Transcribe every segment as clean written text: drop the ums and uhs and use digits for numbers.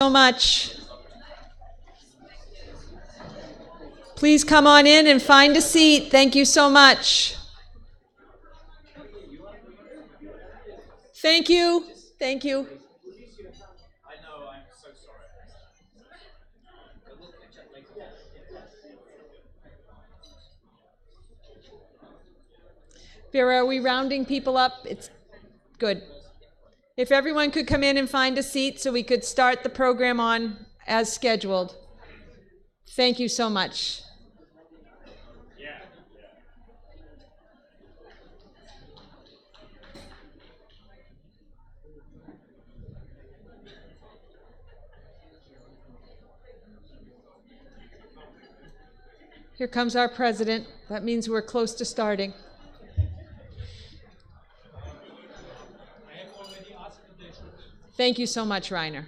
so much. Please come on in and find a seat. Thank you so much. Thank you. Thank you. I know, I'm so sorry. Vera, are we rounding people up? It's good. If everyone could come in and find a seat so we could start the program on as scheduled. Thank you so much. Here comes our president. That means we're close to starting. Thank you so much, Reiner.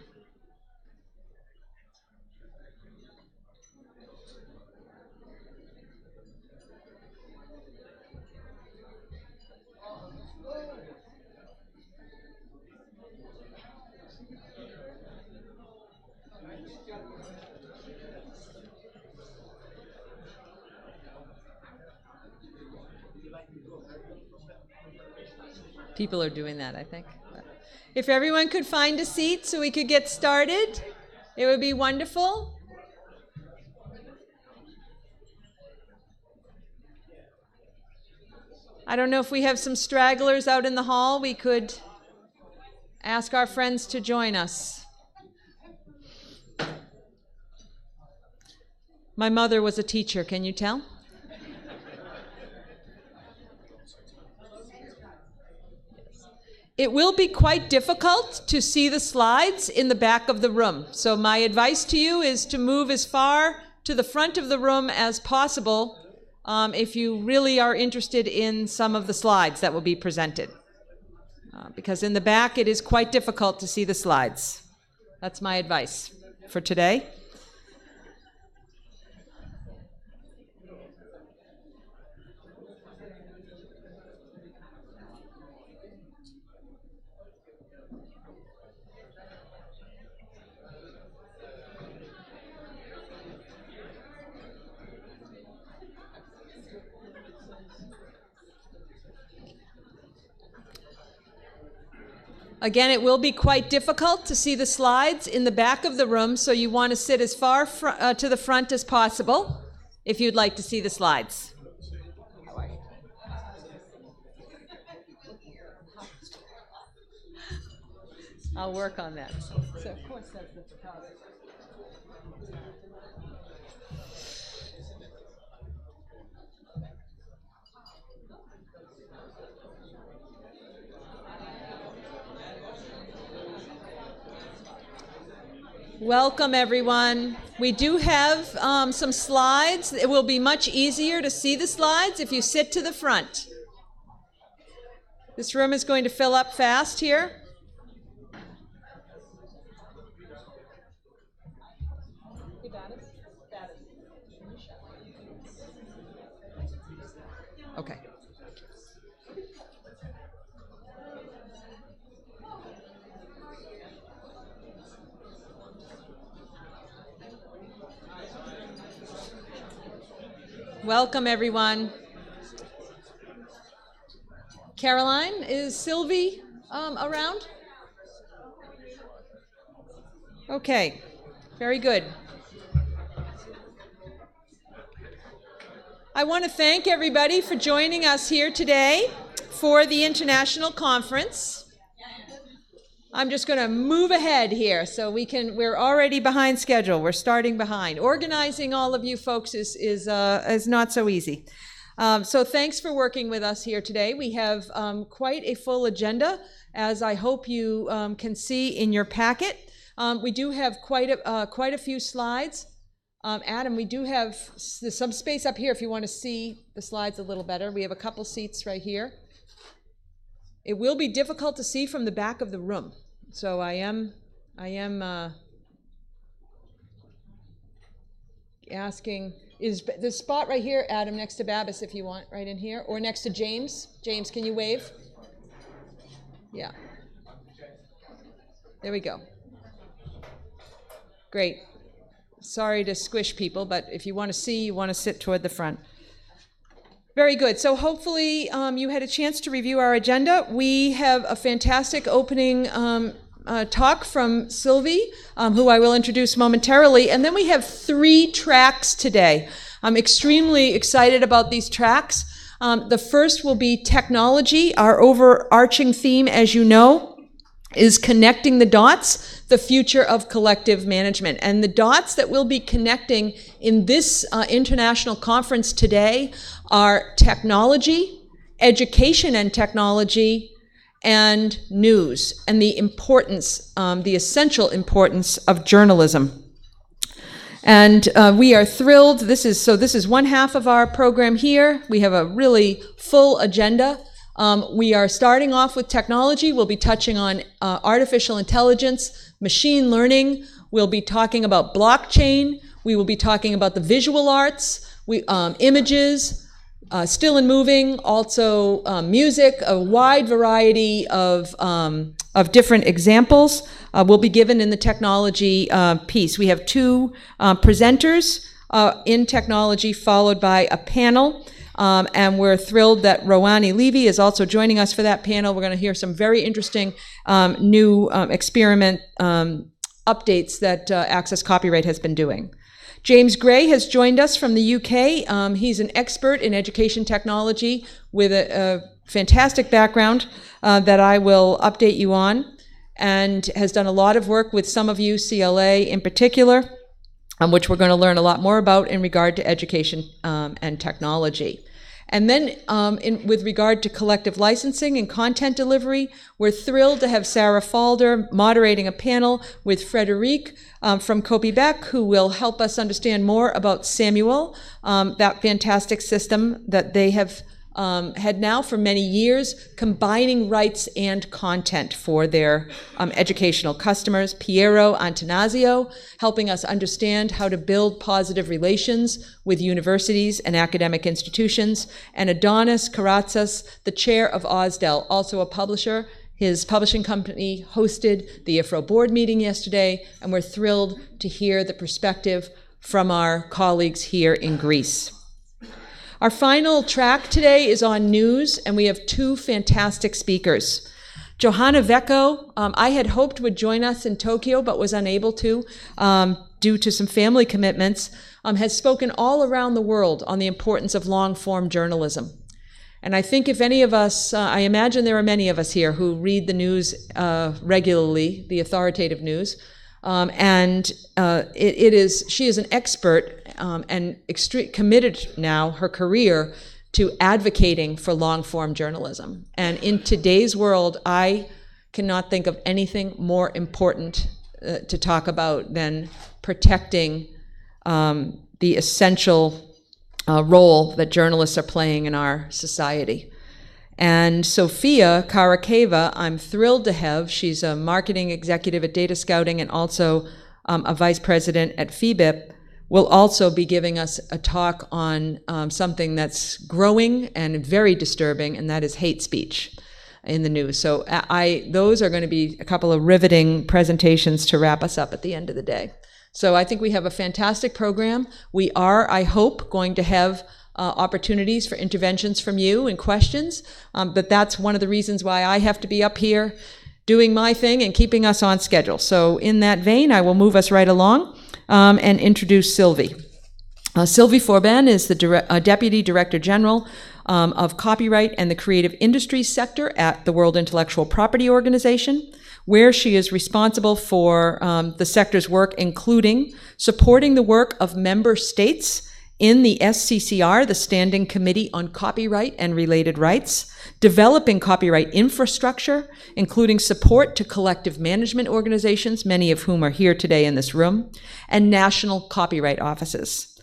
People are doing that, I think. If everyone could find a seat so we could get started, it would be wonderful. I don't know if we have some stragglers out in the hall. We could ask our friends to join us. My mother was a teacher, can you tell? It will be quite difficult to see the slides in the back of the room. So my advice to you is to move as far to the front of the room as possible if you really are interested in some of the slides that will be presented. Because in the back it is quite difficult to see the slides. That's my advice for today. Again, it will be quite difficult to see the slides in the back of the room, so you want to sit as far to the front as possible if you'd like to see the slides. I'll work on that. So, of course, that's the photographer. Welcome, everyone. We do have some slides. It will be much easier to see the slides if you sit to the front. This room is going to fill up fast here. Okay. Welcome, everyone. Caroline, is Sylvie around? Okay, very good. I want to thank everybody for joining us here today for the International Conference. I'm just going to move ahead here so we're already behind schedule. We're starting behind. Organizing all of you folks is not so easy. So thanks for working with us here today. We have quite a full agenda, as I hope you can see in your packet. We do have quite a few slides. Adam, we do have some space up here if you want to see the slides a little better. We have a couple seats right here. It will be difficult to see from the back of the room, so I am asking, is the spot right here, Adam, next to Babis if you want, right in here, or next to James? James, can you wave? Yeah. There we go. Great. Sorry to squish people, but if you want to see, you want to sit toward the front. Very good. So hopefully you had a chance to review our agenda. We have a fantastic opening talk from Sylvie, who I will introduce momentarily. And then we have 3 tracks today. I'm extremely excited about these tracks. The first will be technology. Our overarching theme, as you know, is connecting the dots, the future of collective management. And the dots that we'll be connecting in this international conference today are technology, education and technology, and news, and the importance, the essential importance of journalism. And we are thrilled. This is one half of our program here. We have a really full agenda. We are starting off with technology. We'll be touching on artificial intelligence, machine learning. We'll be talking about blockchain. We will be talking about the visual arts, images, still and moving, also music, a wide variety of different examples will be given in the technology piece. We have 2 presenters in technology, followed by a panel. And we're thrilled that Rouhani Levy is also joining us for that panel. We're going to hear some very interesting new experiment updates that Access Copyright has been doing. James Gray has joined us from the UK. He's an expert in education technology with a fantastic background that I will update you on, and has done a lot of work with some of you, CLA in particular, which we're going to learn a lot more about in regard to education and technology. And then with regard to collective licensing and content delivery, we're thrilled to have Sarah Falder moderating a panel with Frederic from Copybec, who will help us understand more about Samuel, that fantastic system that they have had now for many years, combining rights and content for their educational customers. Piero Antanasio, helping us understand how to build positive relations with universities and academic institutions. And Adonis Karatsas, the chair of OSDEL, also a publisher. His publishing company hosted the Ifrro board meeting yesterday, and we're thrilled to hear the perspective from our colleagues here in Greece. Our final track today is on news, and we have 2 fantastic speakers. Johanna Vecco, I had hoped would join us in Tokyo, but was unable to due to some family commitments, has spoken all around the world on the importance of long-form journalism. And I think if any of us, I imagine there are many of us here who read the news regularly, the authoritative news, she is an expert and committed now her career to advocating for long-form journalism. And in today's world, I cannot think of anything more important to talk about than protecting the essential role that journalists are playing in our society. And Sofia Karakeva, I'm thrilled to have. She's a marketing executive at Data Scouting and also a vice president at FEBIP, will also be giving us a talk on something that's growing and very disturbing, and that is hate speech in the news. So those are going to be a couple of riveting presentations to wrap us up at the end of the day. So I think we have a fantastic program. We are, I hope, going to have opportunities for interventions from you and questions, but that's one of the reasons why I have to be up here doing my thing and keeping us on schedule. So in that vein, I will move us right along and introduce Sylvie. Sylvie Forban is the Deputy Director General of Copyright and the Creative Industries sector at the World Intellectual Property Organization, where she is responsible for the sector's work, including supporting the work of member states in the SCCR, the Standing Committee on Copyright and Related Rights, developing copyright infrastructure, including support to collective management organizations, many of whom are here today in this room, and national copyright offices.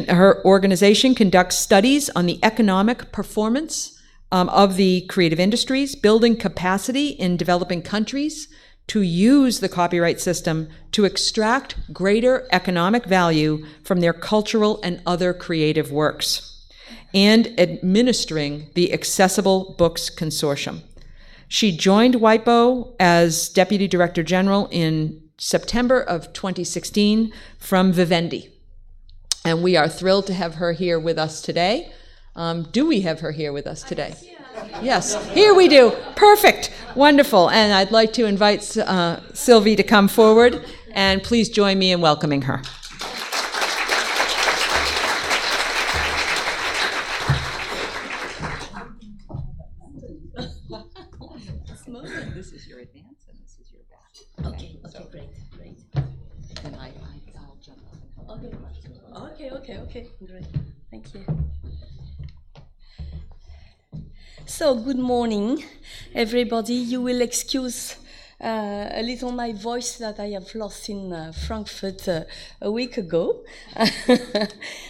Her organization conducts studies on the economic performance of the creative industries, building capacity in developing countries to use the copyright system to extract greater economic value from their cultural and other creative works, and administering the Accessible Books Consortium. She joined WIPO as Deputy Director General in September of 2016 from Vivendi. And we are thrilled to have her here with us today. Do we have her here with us today? Yes, here we do. Perfect. Wonderful. And I'd like to invite Sylvie to come forward, and please join me in welcoming her. This is your advance, and this is your back. Okay, great. And I'll jump up and help. Okay, great. Thank you. So, good morning, everybody. You will excuse a little my voice that I have lost in Frankfurt a week ago.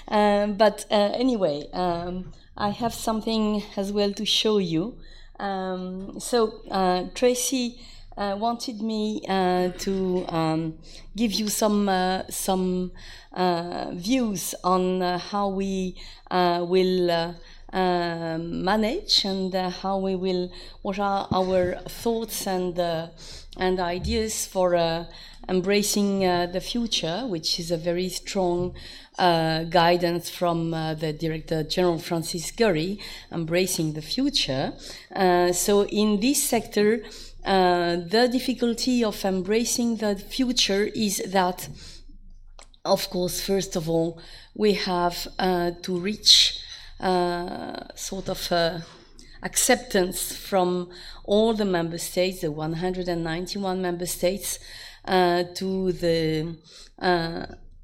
But anyway, I have something as well to show you. Tracy wanted me to give you some views on how we will manage and how we will, what are our thoughts and ideas for embracing the future, which is a very strong guidance from the Director General Francis Gurry, embracing the future. So in this sector, the difficulty of embracing the future is that, of course, first of all, we have to reach sort of acceptance from all the member states, the 191 member states, to the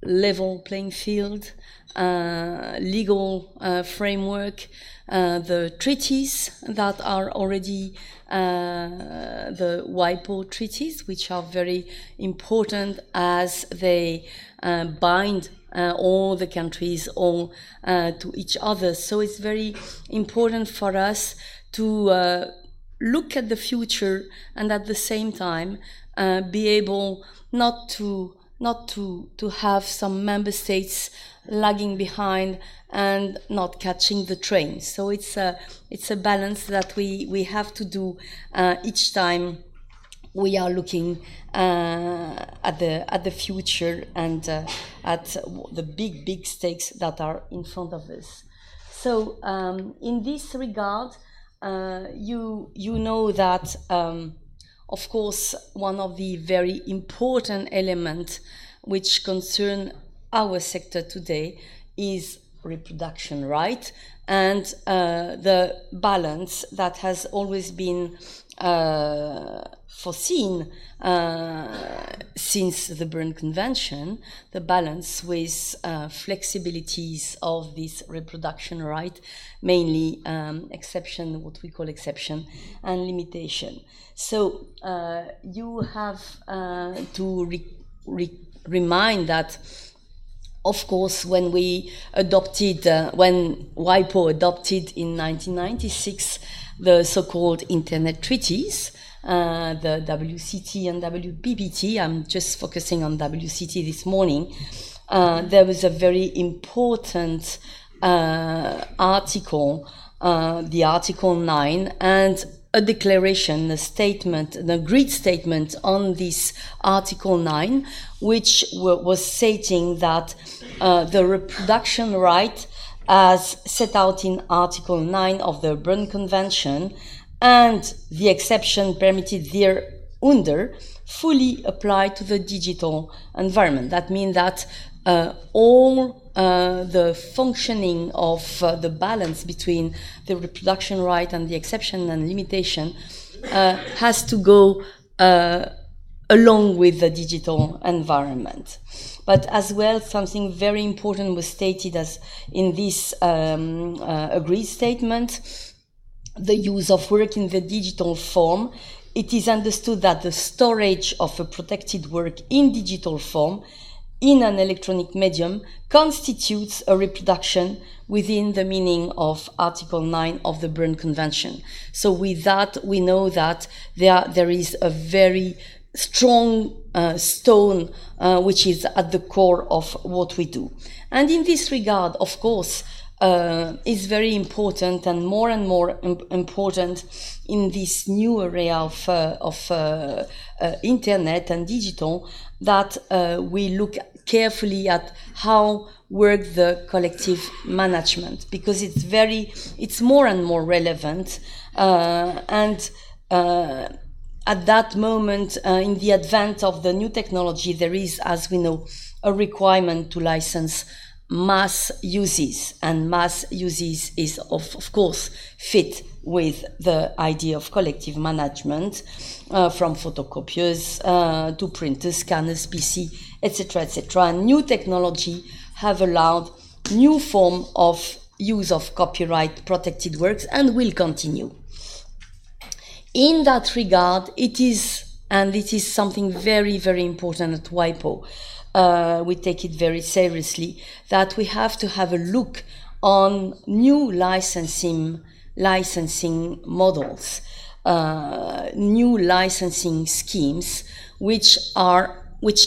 level playing field, legal framework, the treaties that are already the WIPO treaties, which are very important as they bind all the countries all to each other. So it's very important for us to look at the future and at the same time be able not to have some member states lagging behind and not catching the train. So it's a balance that we have to do each time we are looking at the future and at the big stakes that are in front of us. So in this regard, you know that of course one of the very important elements which concern our sector today is reproduction right, and the balance that has always been foreseen since the Berne Convention, the balance with flexibilities of this reproduction right, mainly exception, what we call exception, and limitation. So you have to remind that, of course, when we adopted, when WIPO adopted in 1996 the so-called Internet treaties, the WCT and WPPT, I'm just focusing on WCT this morning, there was a very important article, the Article 9, and a declaration, a statement, an agreed statement on this Article 9, which was stating that the reproduction right as set out in Article 9 of the Berne Convention and the exception permitted thereunder fully apply to the digital environment. That means that all the functioning of the balance between the reproduction right and the exception and limitation has to go along with the digital environment. But as well, something very important was stated as in this agreed statement, the use of work in the digital form. It is understood that the storage of a protected work in digital form in an electronic medium constitutes a reproduction within the meaning of Article 9 of the Berne Convention. So with that, we know that there is a very strong stone which is at the core of what we do. And in this regard, of course, is very important and more important in this new area of internet and digital, that we look carefully at how work the collective management, because it's more and more relevant, and at that moment, in the advent of the new technology, there is, as we know, a requirement to license mass uses, and mass uses is of course fit with the idea of collective management, from photocopiers to printers, scanners, PC, etc., etc. And new technology have allowed new form of use of copyright protected works and will continue. In that regard, it is something very, very important at WIPO. We take it very seriously, that we have to have a look on new licensing models, new licensing schemes, which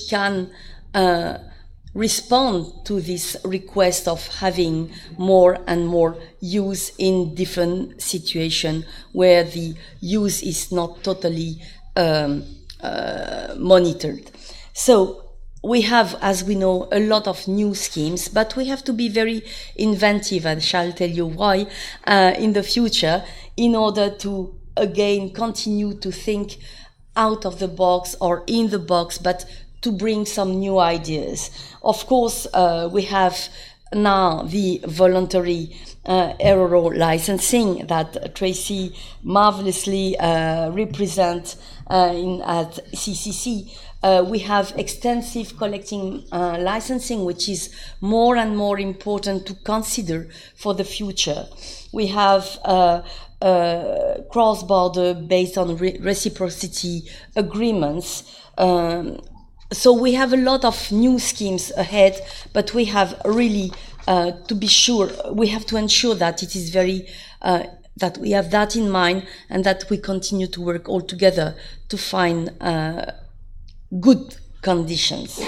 can respond to this request of having more and more use in different situations where the use is not totally monitored. So we have, as we know, a lot of new schemes, but we have to be very inventive, and I shall tell you why in the future, in order to again continue to think out of the box or in the box, but to bring some new ideas. Of course, we have now the voluntary Ifrro licensing that Tracy marvelously represents at CCC. We have extensive collecting licensing, which is more and more important to consider for the future. We have cross-border based on reciprocity agreements. So we have a lot of new schemes ahead, but we have really to be sure, we have to ensure that it is very, that we have that in mind, and that we continue to work all together to find good conditions.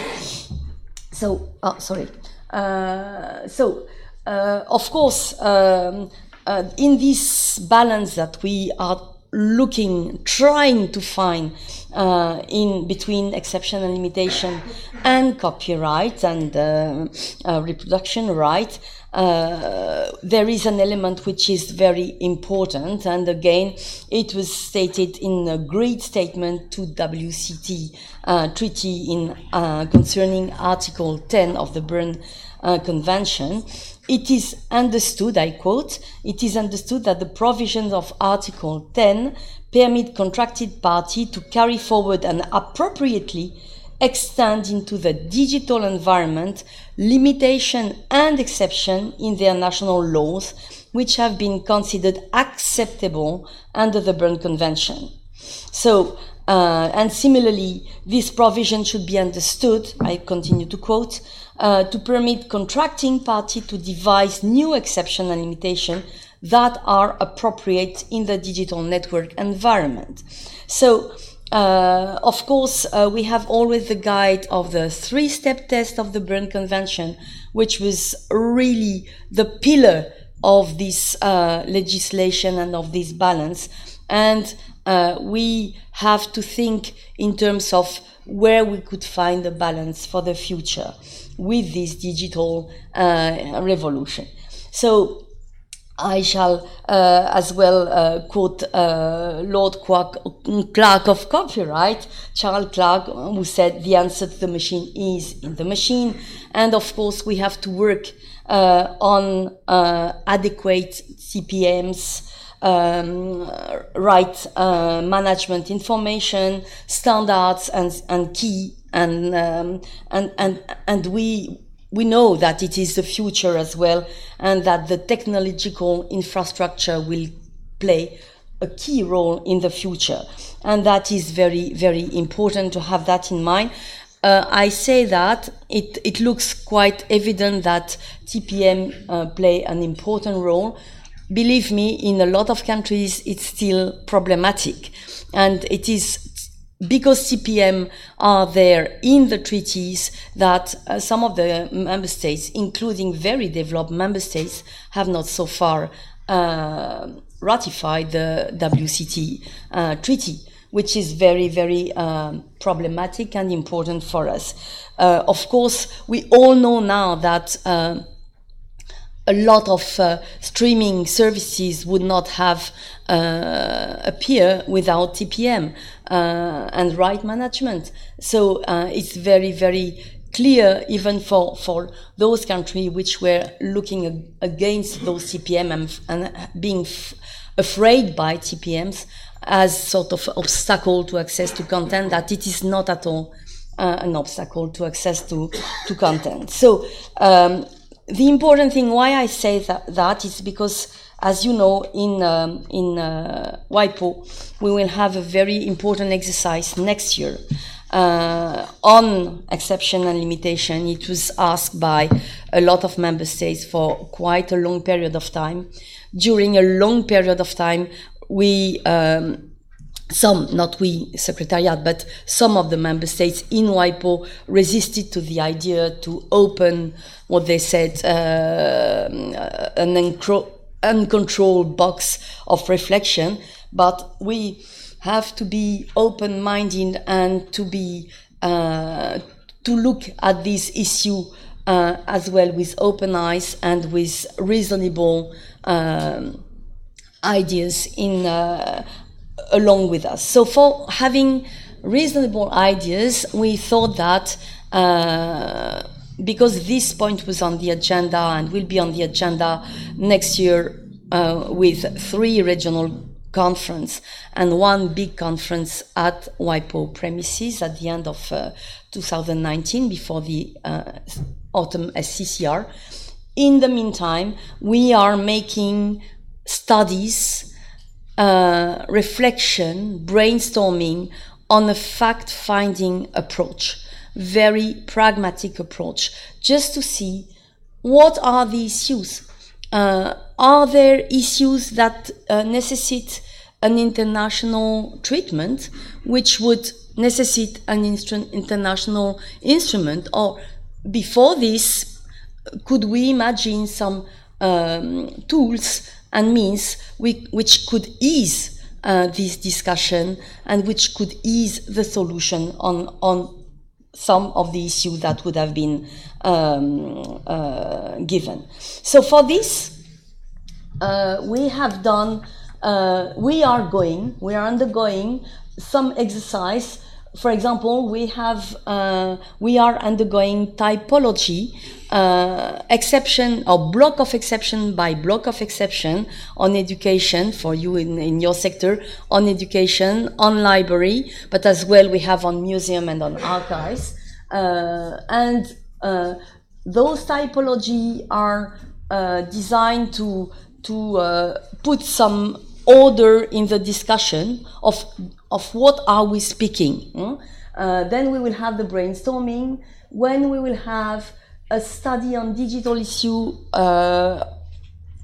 So, of course, in this balance that we are trying to find in between exception and limitation and copyright and reproduction right, there is an element which is very important, and again it was stated in a great statement to WCT treaty in concerning Article 10 of the Berne Convention. It is understood, I quote, "It is understood that the provisions of Article 10 permit contracted party to carry forward and appropriately extend into the digital environment limitation and exception in their national laws which have been considered acceptable under the Berne Convention." So, and similarly, this provision should be understood, I continue to quote, to permit contracting party to devise new exception and limitation that are appropriate in the digital network environment. So, of course, we have always the guide of the three-step test of the Berne Convention, which was really the pillar of this legislation and of this balance. And we have to think in terms of where we could find a balance for the future with this digital revolution. So I shall as well quote Lord Clark of Copyright, Charles Clark, who said the answer to the machine is in the machine. And of course we have to work on adequate CPMs, right management information, standards and key, and we know that it is the future as well, and that the technological infrastructure will play a key role in the future, and that is very, very important to have that in mind. I say that it looks quite evident that TPM play an important role. Believe me, in a lot of countries it's still problematic, and it is because CPM are there in the treaties, that some of the member states, including very developed member states, have not so far ratified the WCT treaty, which is very, very problematic and important for us. Of course, we all know now that a lot of streaming services would not have appear without TPM and right management. So it's very, very clear, even for those countries which were looking against those TPM and being afraid by TPMs as sort of obstacle to access to content, that it is not at all an obstacle to access to content. So the important thing why I say that is because, as you know, in WIPO, we will have a very important exercise next year on exception and limitation. It was asked by a lot of member states for quite a long period of time. During a long period of time, we not we, Secretariat, but some of the member states in WIPO resisted to the idea to open what they said an uncontrolled box of reflection. But we have to be open-minded and to be to look at this issue as well with open eyes and with reasonable ideas in along with us. So for having reasonable ideas, we thought that because this point was on the agenda and will be on the agenda next year with 3 regional conference and 1 big conference at WIPO premises at the end of 2019 before the autumn SCCR. In the meantime, we are making studies, reflection, brainstorming on a fact-finding approach, very pragmatic approach, just to see what are the issues. Are there issues that necessitate an international treatment, which would necessitate an international instrument? Or before this, could we imagine some tools and means which could ease this discussion and which could ease the solution on some of the issues that would have been given. So for this, we have done, we are undergoing some exercise. For example, we are undergoing typology, exception or block of exception by block of exception on education for you in your sector, on education, on library, but as well we have on museum and on archives. And those typology are designed to put some order in the discussion of what are we speaking. Then we will have the brainstorming, when we will have a study on digital issue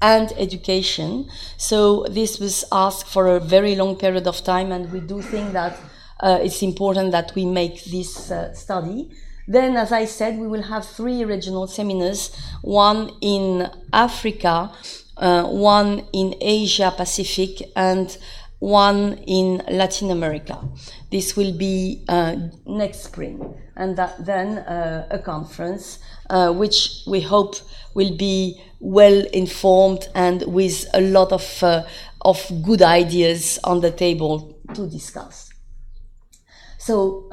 and education. So this was asked for a very long period of time, and we do think that it's important that we make this study. Then, as I said, we will have 3 regional seminars, 1 in Africa, 1 in Asia Pacific, and 1 in Latin America. This will be next spring, and then a conference which we hope will be well informed and with a lot of good ideas on the table to discuss. So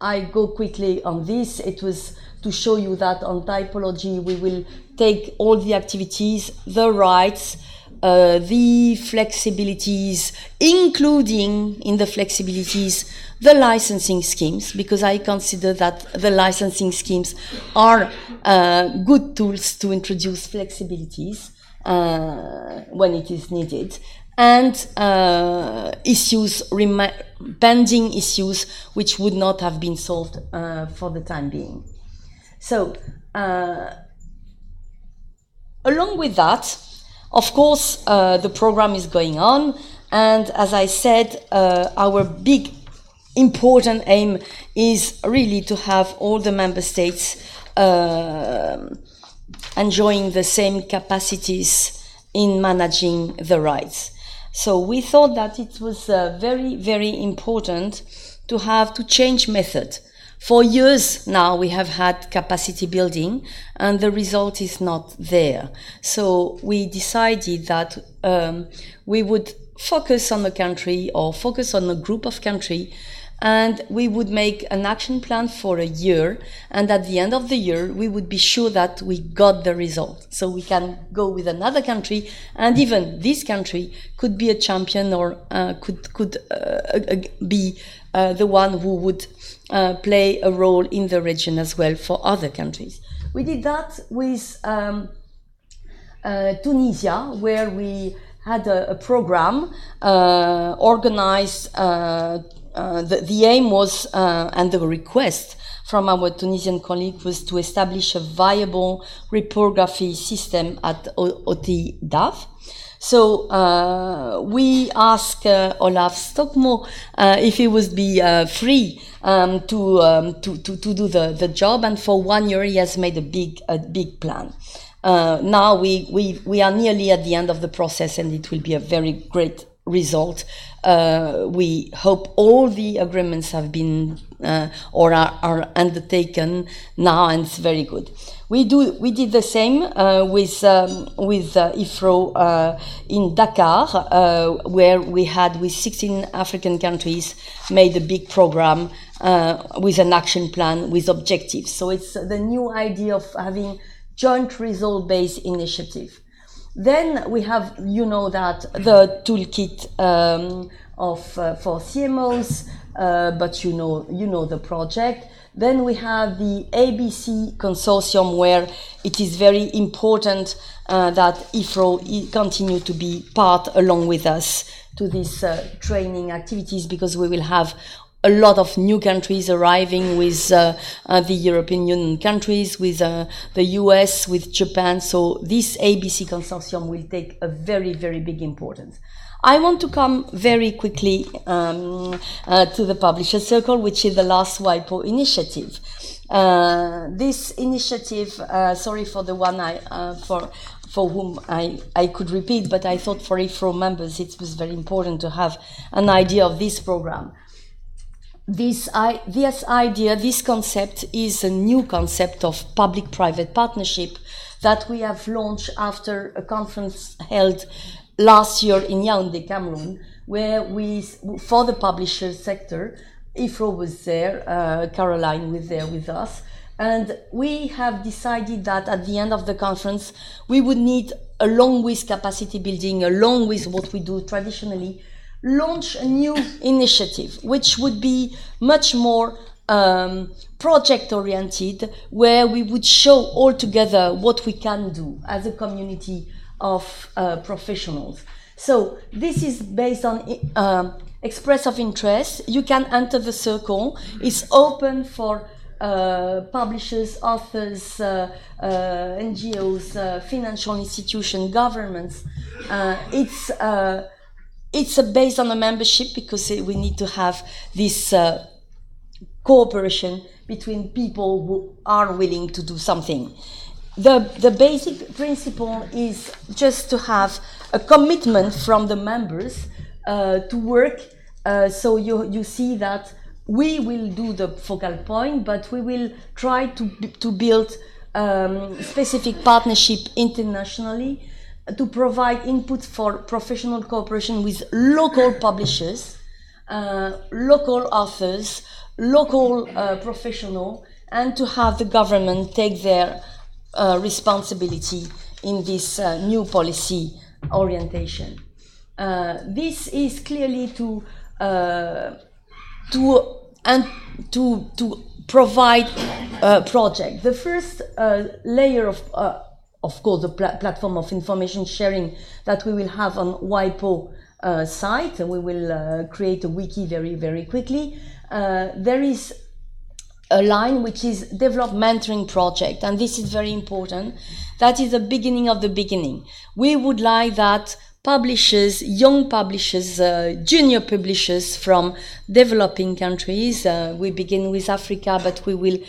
I go quickly on this. It was to show you that on typology we will take all the activities, the rights, the flexibilities, including in the flexibilities the licensing schemes, because I consider that the licensing schemes are good tools to introduce flexibilities when it is needed, and issues, pending issues which would not have been solved for the time being. So, along with that, of course, the program is going on, and as I said, our big important aim is really to have all the member states enjoying the same capacities in managing the rights. So we thought that it was very, very important to change method. For years now we have had capacity building and the result is not there. So we decided that we would focus on a country or focus on a group of country, and we would make an action plan for a year, and at the end of the year we would be sure that we got the result. So we can go with another country, and even this country could be a champion or could be the one who would play a role in the region as well for other countries. We did that with Tunisia, where we had a program organized. The aim was, and the request from our Tunisian colleague was to establish a viable reprography system at OTDAV. So we asked Olaf Stockmo if he would be free to do the job, and for 1 year he has made a big plan. Now we are nearly at the end of the process, and it will be a very great result. We hope all the agreements have been or are undertaken now, and it's very good. We did the same with Ifrro in Dakar, where we had with 16 African countries made a big program with an action plan with objectives. So it's the new idea of having joint result-based initiative. Then we have, that the toolkit for CMOs, but you know the project. Then we have the ABC consortium, where it is very important that Ifrro continue to be part along with us to these training activities, because we will have a lot of new countries arriving with the European Union countries, with the US, with Japan. So this ABC consortium will take a very, very big importance. I want to come very quickly to the Publisher Circle, which is the last WIPO initiative. This initiative, sorry for the one for whom I could repeat, but I thought for Ifrro members it was very important to have an idea of this program. This concept is a new concept of public-private partnership that we have launched after a conference held last year in Yaoundé, Cameroon, where for the publisher sector, Ifrro was there, Caroline was there with us, and we have decided that at the end of the conference we would need, along with capacity building, along with what we do traditionally, launch a new initiative which would be much more project-oriented, where we would show all together what we can do as a community of professionals. So this is based on express of interest. You can enter the circle. It's open for publishers, authors, NGOs, financial institutions, governments. It's based on a membership, because we need to have this cooperation between people who are willing to do something. The basic principle is just to have a commitment from the members to work. So you see that we will do the focal point, but we will try to build specific partnership internationally, to provide input for professional cooperation with local publishers, local authors, local professionals, and to have the government take their responsibility in this new policy orientation. This is clearly to provide a project. The first layer of course, the platform of information sharing that we will have on WIPO site, and we will create a wiki very, very quickly. There is a line which is develop mentoring project, and this is very important. That is the beginning of the beginning. We would like that publishers, young publishers, junior publishers from developing countries. We begin with Africa, but we'll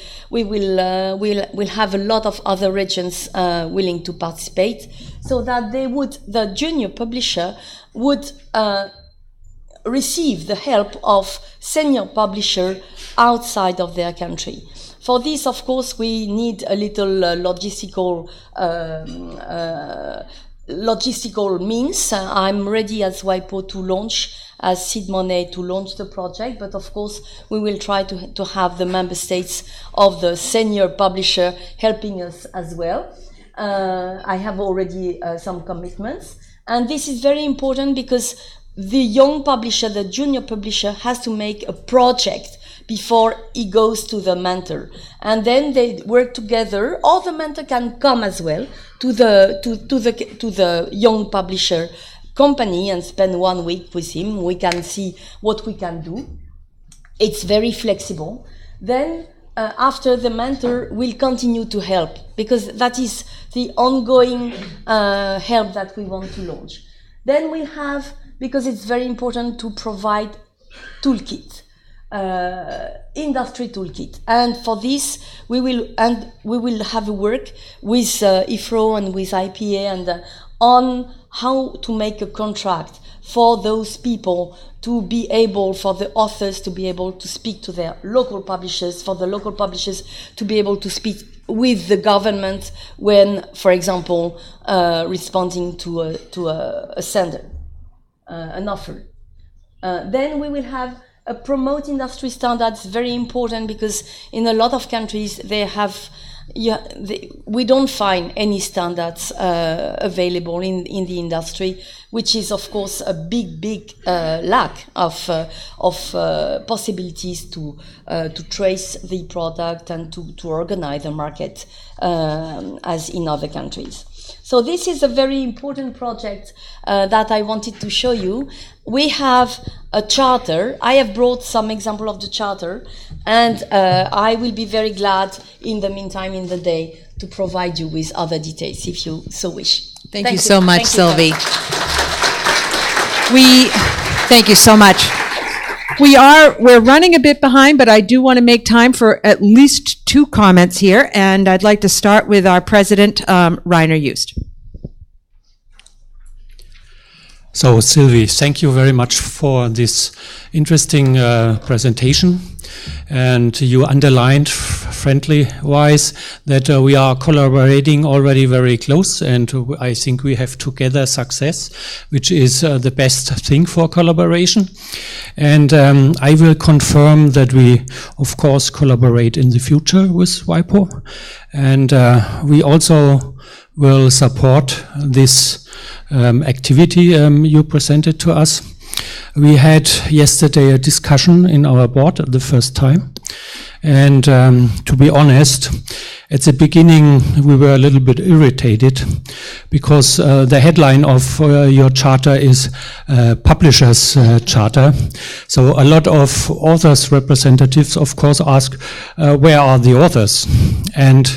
have a lot of other regions willing to participate, so that the junior publisher would receive the help of senior publisher outside of their country. For this, of course, we need a little logistical means. I'm ready as WIPO to launch, as seed money to launch the project, but of course we will try to have the member states of the senior publisher helping us as well. I have already some commitments, and this is very important because the young publisher, the junior publisher, has to make a project before he goes to the mentor, and then they work together, or the mentor can come as well to the young publisher company and spend 1 week with him. We can see what we can do. It's very flexible. Then after, the mentor will continue to help, because that is the ongoing help that we want to launch. Then we have, because it's very important to provide toolkit, industry toolkit, and for this we will have a work with Ifrro and with IPA and on how to make a contract for those people to be able, for the authors to be able to speak to their local publishers, for the local publishers to be able to speak with the government when, for example, responding to a sender, an offer. Then we will have a promote industry standards, very important, because in a lot of countries we don't find any standards available in the industry, which is of course a big lack of possibilities to trace the product and to organize the market as in other countries. So this is a very important project that I wanted to show you. We have a charter. I have brought some example of the charter, and I will be very glad in the meantime, in the day, to provide you with other details if you so wish. Thank you so much, Thank you, Sylvie. Thank you so much. We're running a bit behind, but I do want to make time for at least 2 comments here, and I'd like to start with our president, Rainer Just. So, Sylvie, thank you very much for this interesting presentation. And you underlined, friendly-wise, that we are collaborating already very close, and I think we have together success, which is the best thing for collaboration. And I will confirm that we, of course, collaborate in the future with WIPO. And we also will support this activity you presented to us. We had yesterday a discussion in our board the first time, and to be honest, at the beginning we were a little bit irritated because the headline of your charter is Publishers Charter. So a lot of authors representatives, of course, ask where are the authors? And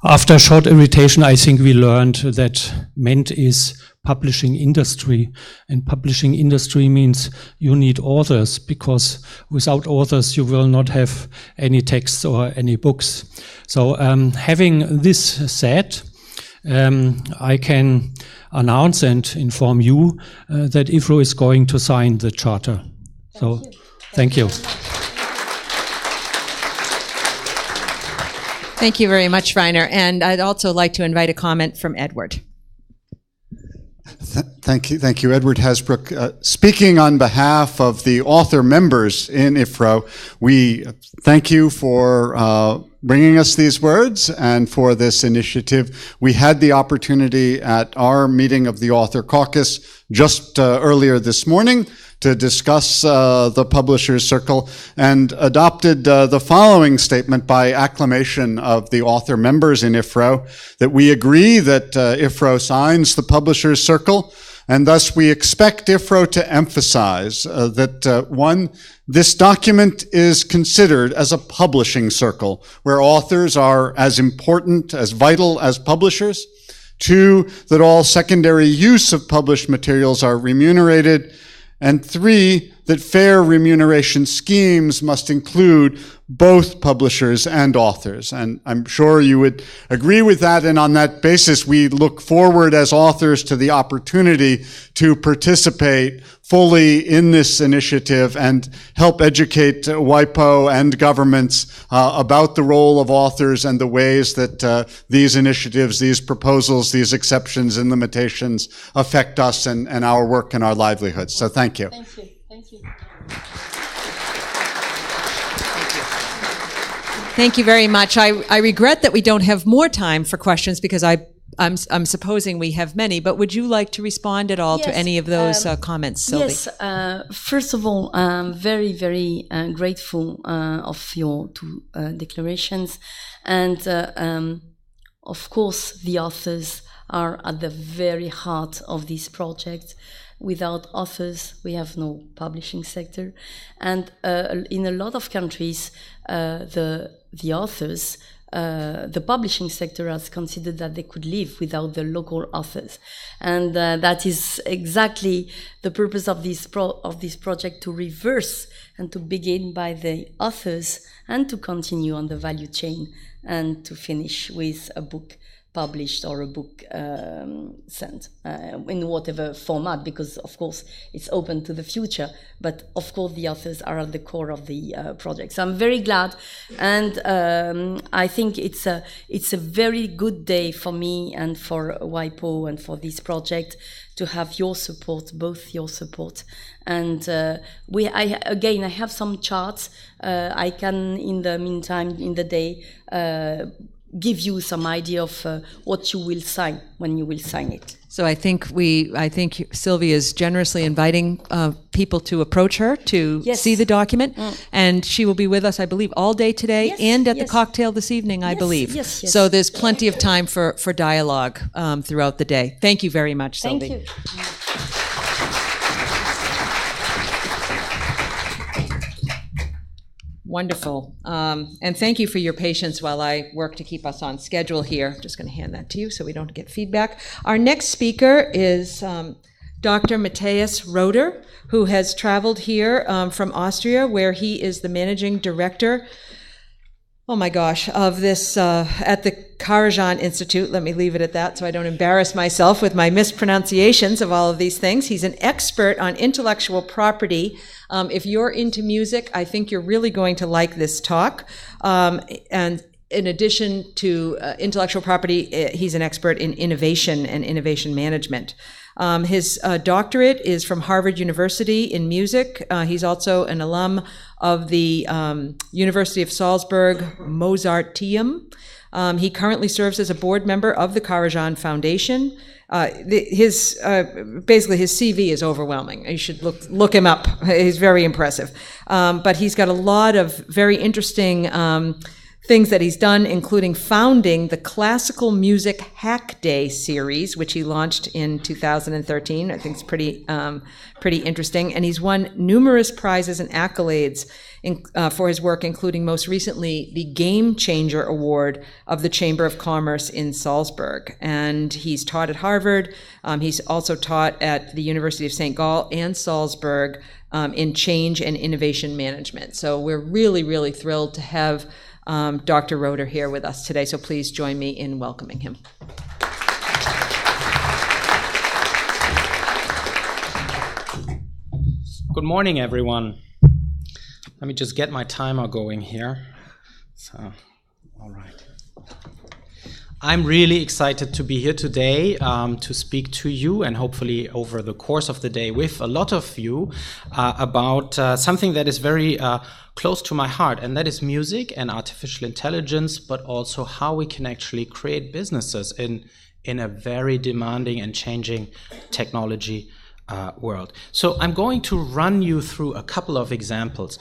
after short irritation, I think we learned that meant is publishing industry, and publishing industry means you need authors, because without authors you will not have any texts or any books. So having this said, I can announce and inform you that Ifrro is going to sign the charter. So thank you. Thank you very much, Rainer. And I'd also like to invite a comment from Edward. Thank you, Edward Hasbrook. Speaking on behalf of the author members in Ifrro, we thank you for bringing us these words and for this initiative. We had the opportunity at our meeting of the Author Caucus just earlier this morning to discuss the Publishers Circle, and adopted the following statement by acclamation of the author members in Ifrro, that we agree that Ifrro signs the Publishers Circle, and thus we expect Ifrro to emphasize that, one, this document is considered as a publishing circle, where authors are as important, as vital as publishers. 2, that all secondary use of published materials are remunerated, and 3, that fair remuneration schemes must include both publishers and authors. And I'm sure you would agree with that, and on that basis, we look forward as authors to the opportunity to participate fully in this initiative and help educate WIPO and governments about the role of authors and the ways that these initiatives, these proposals, these exceptions and limitations affect us and our work and our livelihoods. So thank you. Thank you. Thank you. Thank you very much. I regret that we don't have more time for questions because I'm supposing we have many, but would you like to respond at all to any of those comments, Sylvie? Yes. First of all, I'm very, very grateful of your two declarations. And of course, the authors are at the very heart of this project. Without authors, we have no publishing sector. And in a lot of countries, the authors, the publishing sector has considered that they could live without the local authors. And that is exactly the purpose of this project, to reverse and to begin by the authors and to continue on the value chain and to finish with a book published or a book sent in whatever format, because of course it's open to the future, but of course the authors are at the core of the project. So I'm very glad, and I think it's a very good day for me and for WIPO and for this project to have your support, both your support. And I have some charts. I can, in the meantime, in the day, give you some idea of what you will sign when you will sign it. So I think Sylvia is generously inviting people to approach her to see the document, and she will be with us, I believe, all day today and at the cocktail this evening, I believe. Yes. So there's plenty of time for dialogue throughout the day. Thank you very much, Sylvie. Thank you. Wonderful. And thank you for your patience while I work to keep us on schedule here. I'm just going to hand that to you so we don't get feedback. Our next speaker is Dr. Matthias Roeder, who has traveled here from Austria, where he is the managing director, of this at the Karajan Institute. Let me leave it at that so I don't embarrass myself with my mispronunciations of all of these things. He's an expert on intellectual property. If you're into music, I think you're really going to like this talk. And in addition to intellectual property, he's an expert in innovation and innovation management. His doctorate is from Harvard University in music. He's also an alum of the University of Salzburg Mozarteum. He currently serves as a board member of the Karajan Foundation. His CV is overwhelming. You should look him up. He's very impressive. But he's got a lot of very interesting things that he's done, including founding the Classical Music Hack Day series, which he launched in 2013. I think it's pretty interesting. And he's won numerous prizes and accolades for his work, including most recently the Game Changer Award of the Chamber of Commerce in Salzburg. And he's taught at Harvard. He's also taught at the University of St. Gall and Salzburg in change and innovation management. So we're really, really thrilled to have Dr. Roeder here with us today, so please join me in welcoming him. Good morning, everyone. Let me just get my timer going here. So, all right. I'm really excited to be here today to speak to you, and hopefully over the course of the day with a lot of you about something that is very close to my heart, and that is music and artificial intelligence, but also how we can actually create businesses in a very demanding and changing technology world. So I'm going to run you through a couple of examples.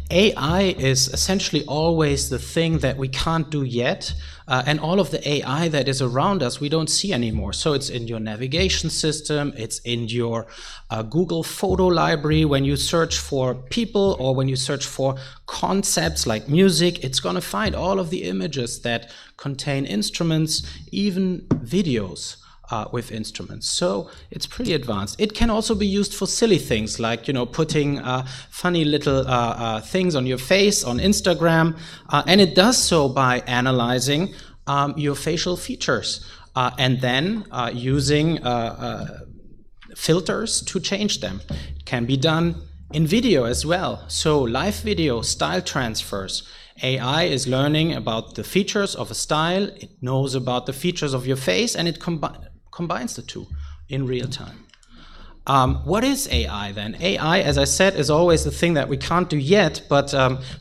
AI is essentially always the thing that we can't do yet, and all of the AI that is around us we don't see anymore. So it's in your navigation system, it's in your Google photo library. When you search for people or when you search for concepts like music, it's going to find all of the images that contain instruments, even videos with instruments. So it's pretty advanced. It can also be used for silly things like, you know, putting funny little things on your face on Instagram, and it does so by analyzing your facial features and then using filters to change them. It can be done in video as well. So live video, style transfers. AI is learning about the features of a style, it knows about the features of your face, and it combines the two in real time. What is AI then? AI, as I said, is always the thing that we can't do yet, but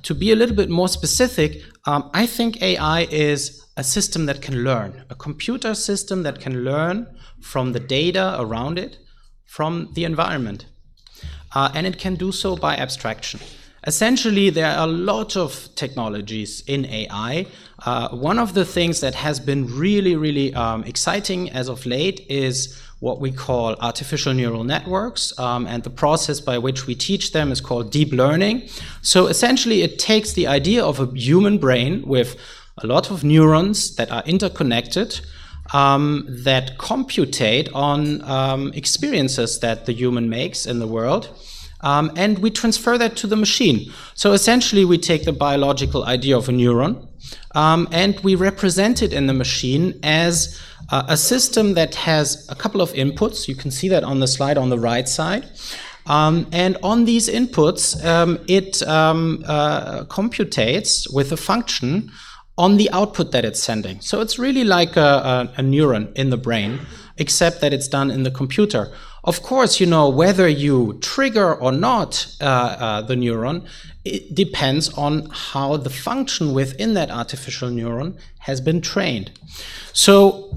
to be a little bit more specific, I think AI is a system that can learn, a computer system that can learn from the data around it, from the environment. And it can do so by abstraction. Essentially, there are a lot of technologies in AI. One of the things that has been really exciting as of late is what we call artificial neural networks, and the process by which we teach them is called deep learning. So essentially, it takes the idea of a human brain with a lot of neurons that are interconnected, that computate on experiences that the human makes in the world. And we transfer that to the machine. So essentially, we take the biological idea of a neuron and we represent it in the machine as a system that has a couple of inputs. You can see that on the slide on the right side. And on these inputs, it computates with a function on the output that it's sending. So it's really like a neuron in the brain, except that it's done in the computer. Of course, you know, whether you trigger or not the neuron, it depends on how the function within that artificial neuron has been trained. So,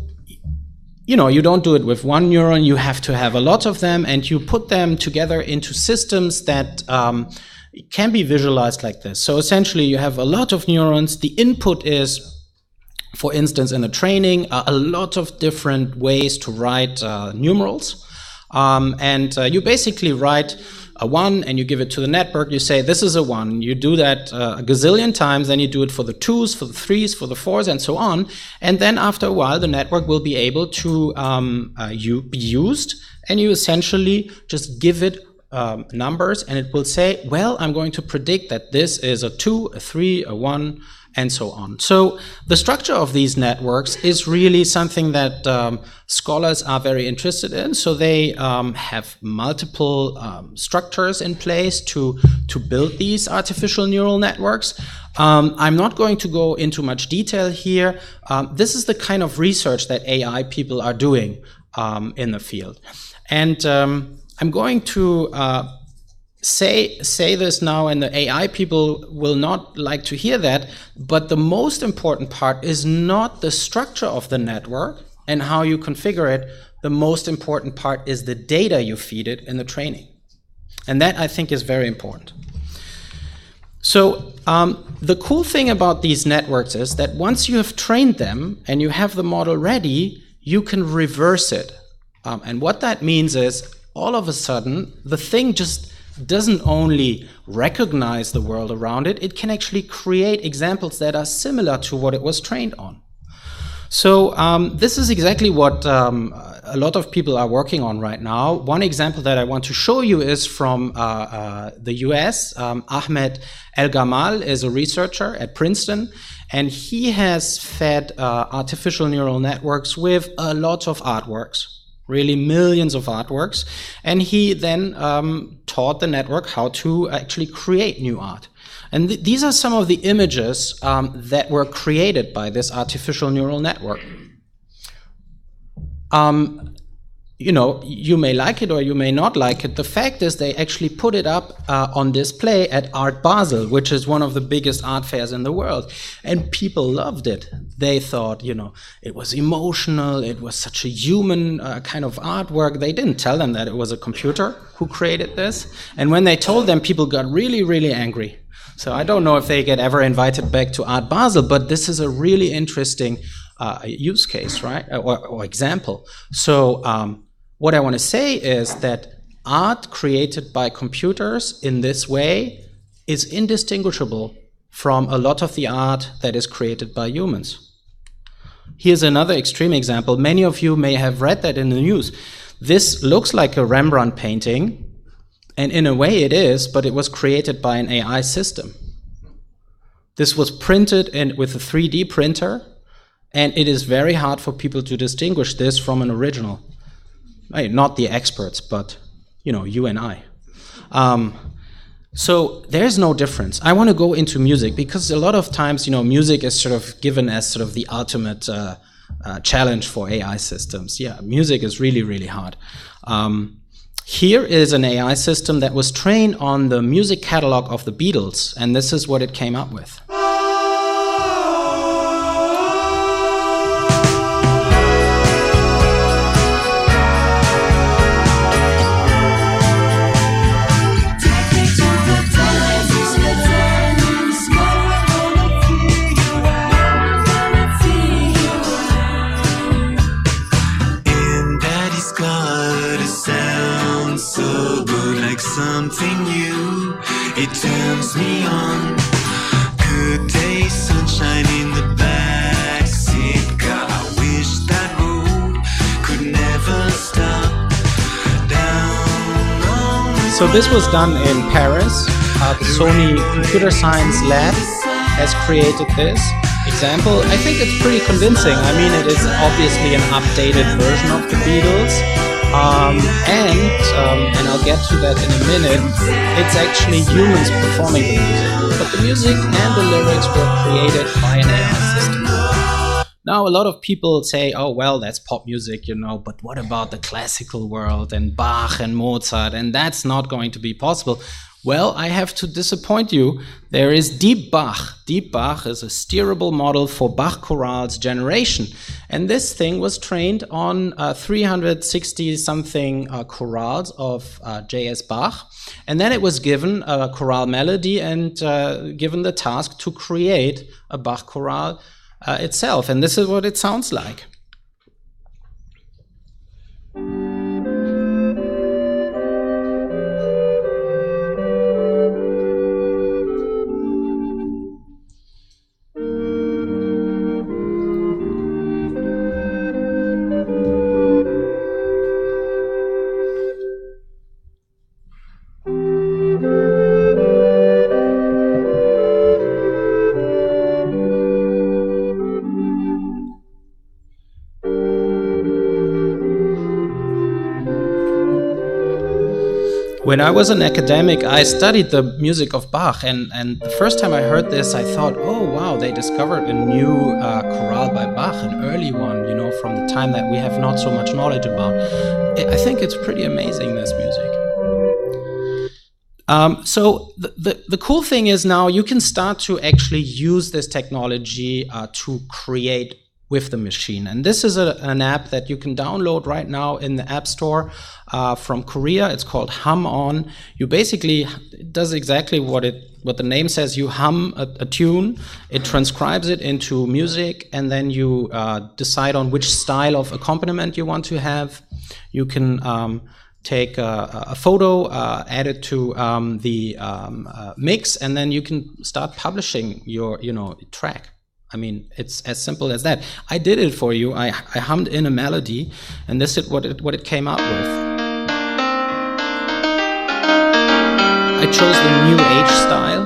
you know, you don't do it with one neuron, you have to have a lot of them, and you put them together into systems that can be visualized like this. So essentially, you have a lot of neurons. The input is, for instance, in a training, a lot of different ways to write numerals. And you basically write a 1 and you give it to the network. You say, this is a 1. You do that a gazillion times. Then you do it for the 2s, for the 3s, for the 4s, and so on. And then after a while, the network will be able to be used. And you essentially just give it numbers. And it will say, well, I'm going to predict that this is a 2, a 3, a 1, and so on. So the structure of these networks is really something that scholars are very interested in. So they have multiple structures in place to build these artificial neural networks. I'm not going to go into much detail here. This is the kind of research that AI people are doing in the field. And I'm going to say this now, and the AI people will not like to hear that, but the most important part is not the structure of the network and how you configure it. The most important part is the data you feed it in the training. And that, I think, is very important. So the cool thing about these networks is that once you have trained them and you have the model ready, you can reverse it. And what that means is, all of a sudden, the thing just doesn't only recognize the world around it, it can actually create examples that are similar to what it was trained on. So this is exactly what a lot of people are working on right now. One example that I want to show you is from the US. Ahmed El-Gamal is a researcher at Princeton, and he has fed artificial neural networks with a lot of artworks. Really millions of artworks, and he then taught the network how to actually create new art. And these are some of the images that were you may like it or you may not like it. The fact is they actually put it up on display at Art Basel, which is one of the biggest art fairs in the world. And people loved it. They thought, it was emotional. It was such a human kind of artwork. They didn't tell them that it was a computer who created this. And when they told them, people got really, really angry. So I don't know if they get ever invited back to Art Basel, but this is a really interesting use case, right? Or example. So what I want to say is that art created by computers in this way is indistinguishable from a lot of the art that is created by humans. Here's another extreme example. Many of you may have read that in the news. This looks like a Rembrandt painting, and in a way it is, but it was created by an AI system. This was printed with a 3D printer, and it is very hard for people to distinguish this from an original. Not the experts, but you and I. So there's no difference. I want to go into music because a lot of times, music is sort of given as sort of the ultimate challenge for AI systems. Yeah, music is really, really hard. Here is an AI system that was trained on the music catalog of the Beatles, and this is what it came up with. Something new, it turns me on. Good day, sunshine in the backseat. God, I wish that road could never stop. Down on the So this was done in Paris. The Sony Computer Science Lab has created this example. I think it's pretty convincing. I mean, it is obviously an updated version of the Beatles. And I'll get to that in a minute, it's actually humans performing the music. But the music and the lyrics were created by an AI system. Now, a lot of people say, oh, well, that's pop music, but what about the classical world and Bach and Mozart? And that's not going to be possible. Well, I have to disappoint you. There is Deep Bach. Deep Bach is a steerable model for Bach chorales generation. And this thing was trained on 360-something chorales of J.S. Bach. And then it was given a chorale melody and given the task to create a Bach chorale itself. And this is what it sounds like. When I was an academic, I studied the music of Bach, and the first time I heard this, I thought, oh wow, they discovered a new chorale by Bach, an early one, from the time that we have not so much knowledge about. I think it's pretty amazing, this music. So the cool thing is now you can start to actually use this technology to create with the machine. And this is an app that you can download right now in the App Store from Korea. It's called Hum On. You basically, it does exactly what the name says. You hum a tune, it transcribes it into music, and then you decide on which style of accompaniment you want to have. You can take a photo, add it to the mix, and then you can start publishing your track. I mean, it's as simple as that. I did it for you. I hummed in a melody, and this is what it came out with. I chose the New Age style.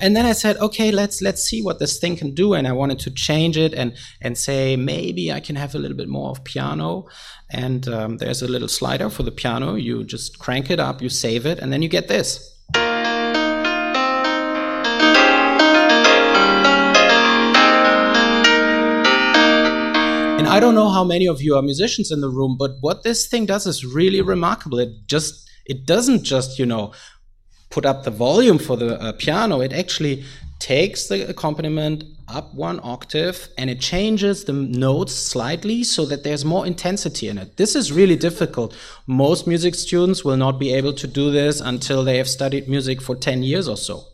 And then I said, okay, let's see what this thing can do. And I wanted to change it and say, maybe I can have a little bit more of piano. And there's a little slider for the piano. You just crank it up, you save it, and then you get this. And And I don't know how many of you are musicians in the room, but what this thing does is really remarkable. It doesn't just, put up the volume for the piano. It actually takes the accompaniment up one octave and it changes the notes slightly so that there's more intensity in it. This is really difficult. Most music students will not be able to do this until they have studied music for 10 years or so.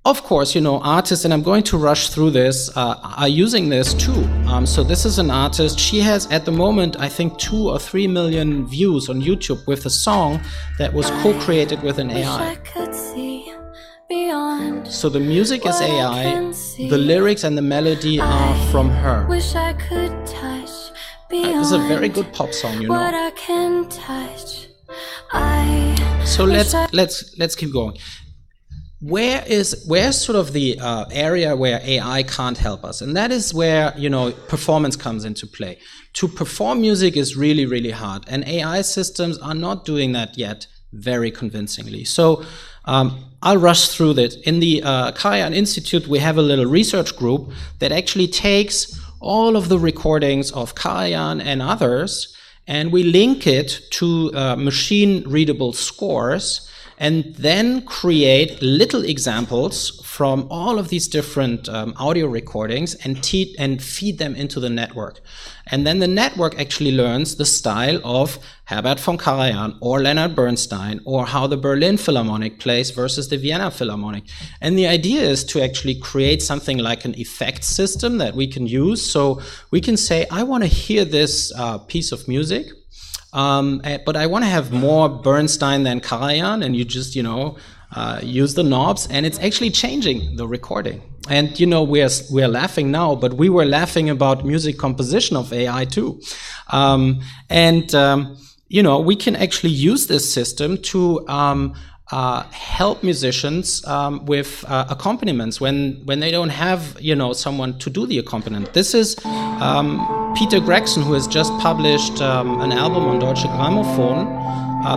Of course, artists, and I'm going to rush through this, are using this too. So this is an artist. She has, at the moment, I think 2 or 3 million views on YouTube with a song that was co-created with an AI. So the music is AI, the lyrics and the melody are from her. It's a very good pop song, So let's keep going. Where's sort of the area where AI can't help us? And that is where, performance comes into play. To perform music is really, really hard. And AI systems are not doing that yet very convincingly. So I'll rush through that. In the Karajan Institute, we have a little research group that actually takes all of the recordings of Karajan and others, and we link it to machine-readable scores, and then create little examples from all of these different audio recordings and feed them into the network. And then the network actually learns the style of Herbert von Karajan or Leonard Bernstein, or how the Berlin Philharmonic plays versus the Vienna Philharmonic. And the idea is to actually create something like an effect system that we can use. So we can say, I want to hear this piece of music, but I want to have more Bernstein than Karajan, and you just, use the knobs, and it's actually changing the recording. And, we're laughing now, but we were laughing about music composition of AI too. We can actually use this system to help musicians with accompaniments when they don't have, someone to do the accompaniment. This is Peter Gregson, who has just published an album on Deutsche Grammophon,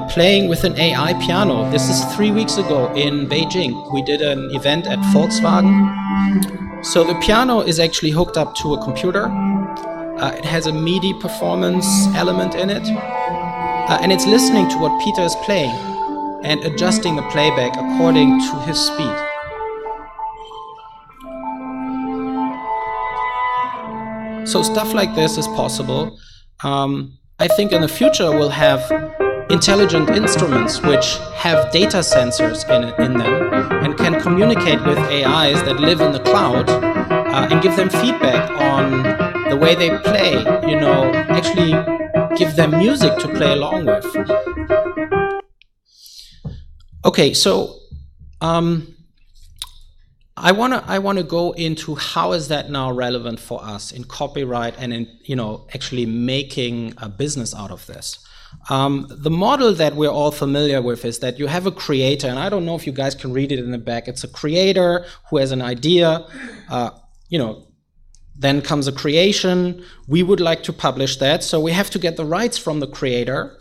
playing with an AI piano. This is 3 weeks ago in Beijing. We did an event at Volkswagen. So the piano is actually hooked up to a computer. It has a MIDI performance element in it. And it's listening to what Peter is playing and adjusting the playback according to his speed. So stuff like this is possible. I think in the future we'll have intelligent instruments which have data sensors in them and can communicate with AIs that live in the cloud and give them feedback on the way they play, actually give them music to play along with. Okay, so I want to go into how is that now relevant for us in copyright and in actually making a business out of this. The model that we're all familiar with is that you have a creator, and I don't know if you guys can read it in the back. It's a creator who has an idea, then comes a creation. We would like to publish that, so we have to get the rights from the creator,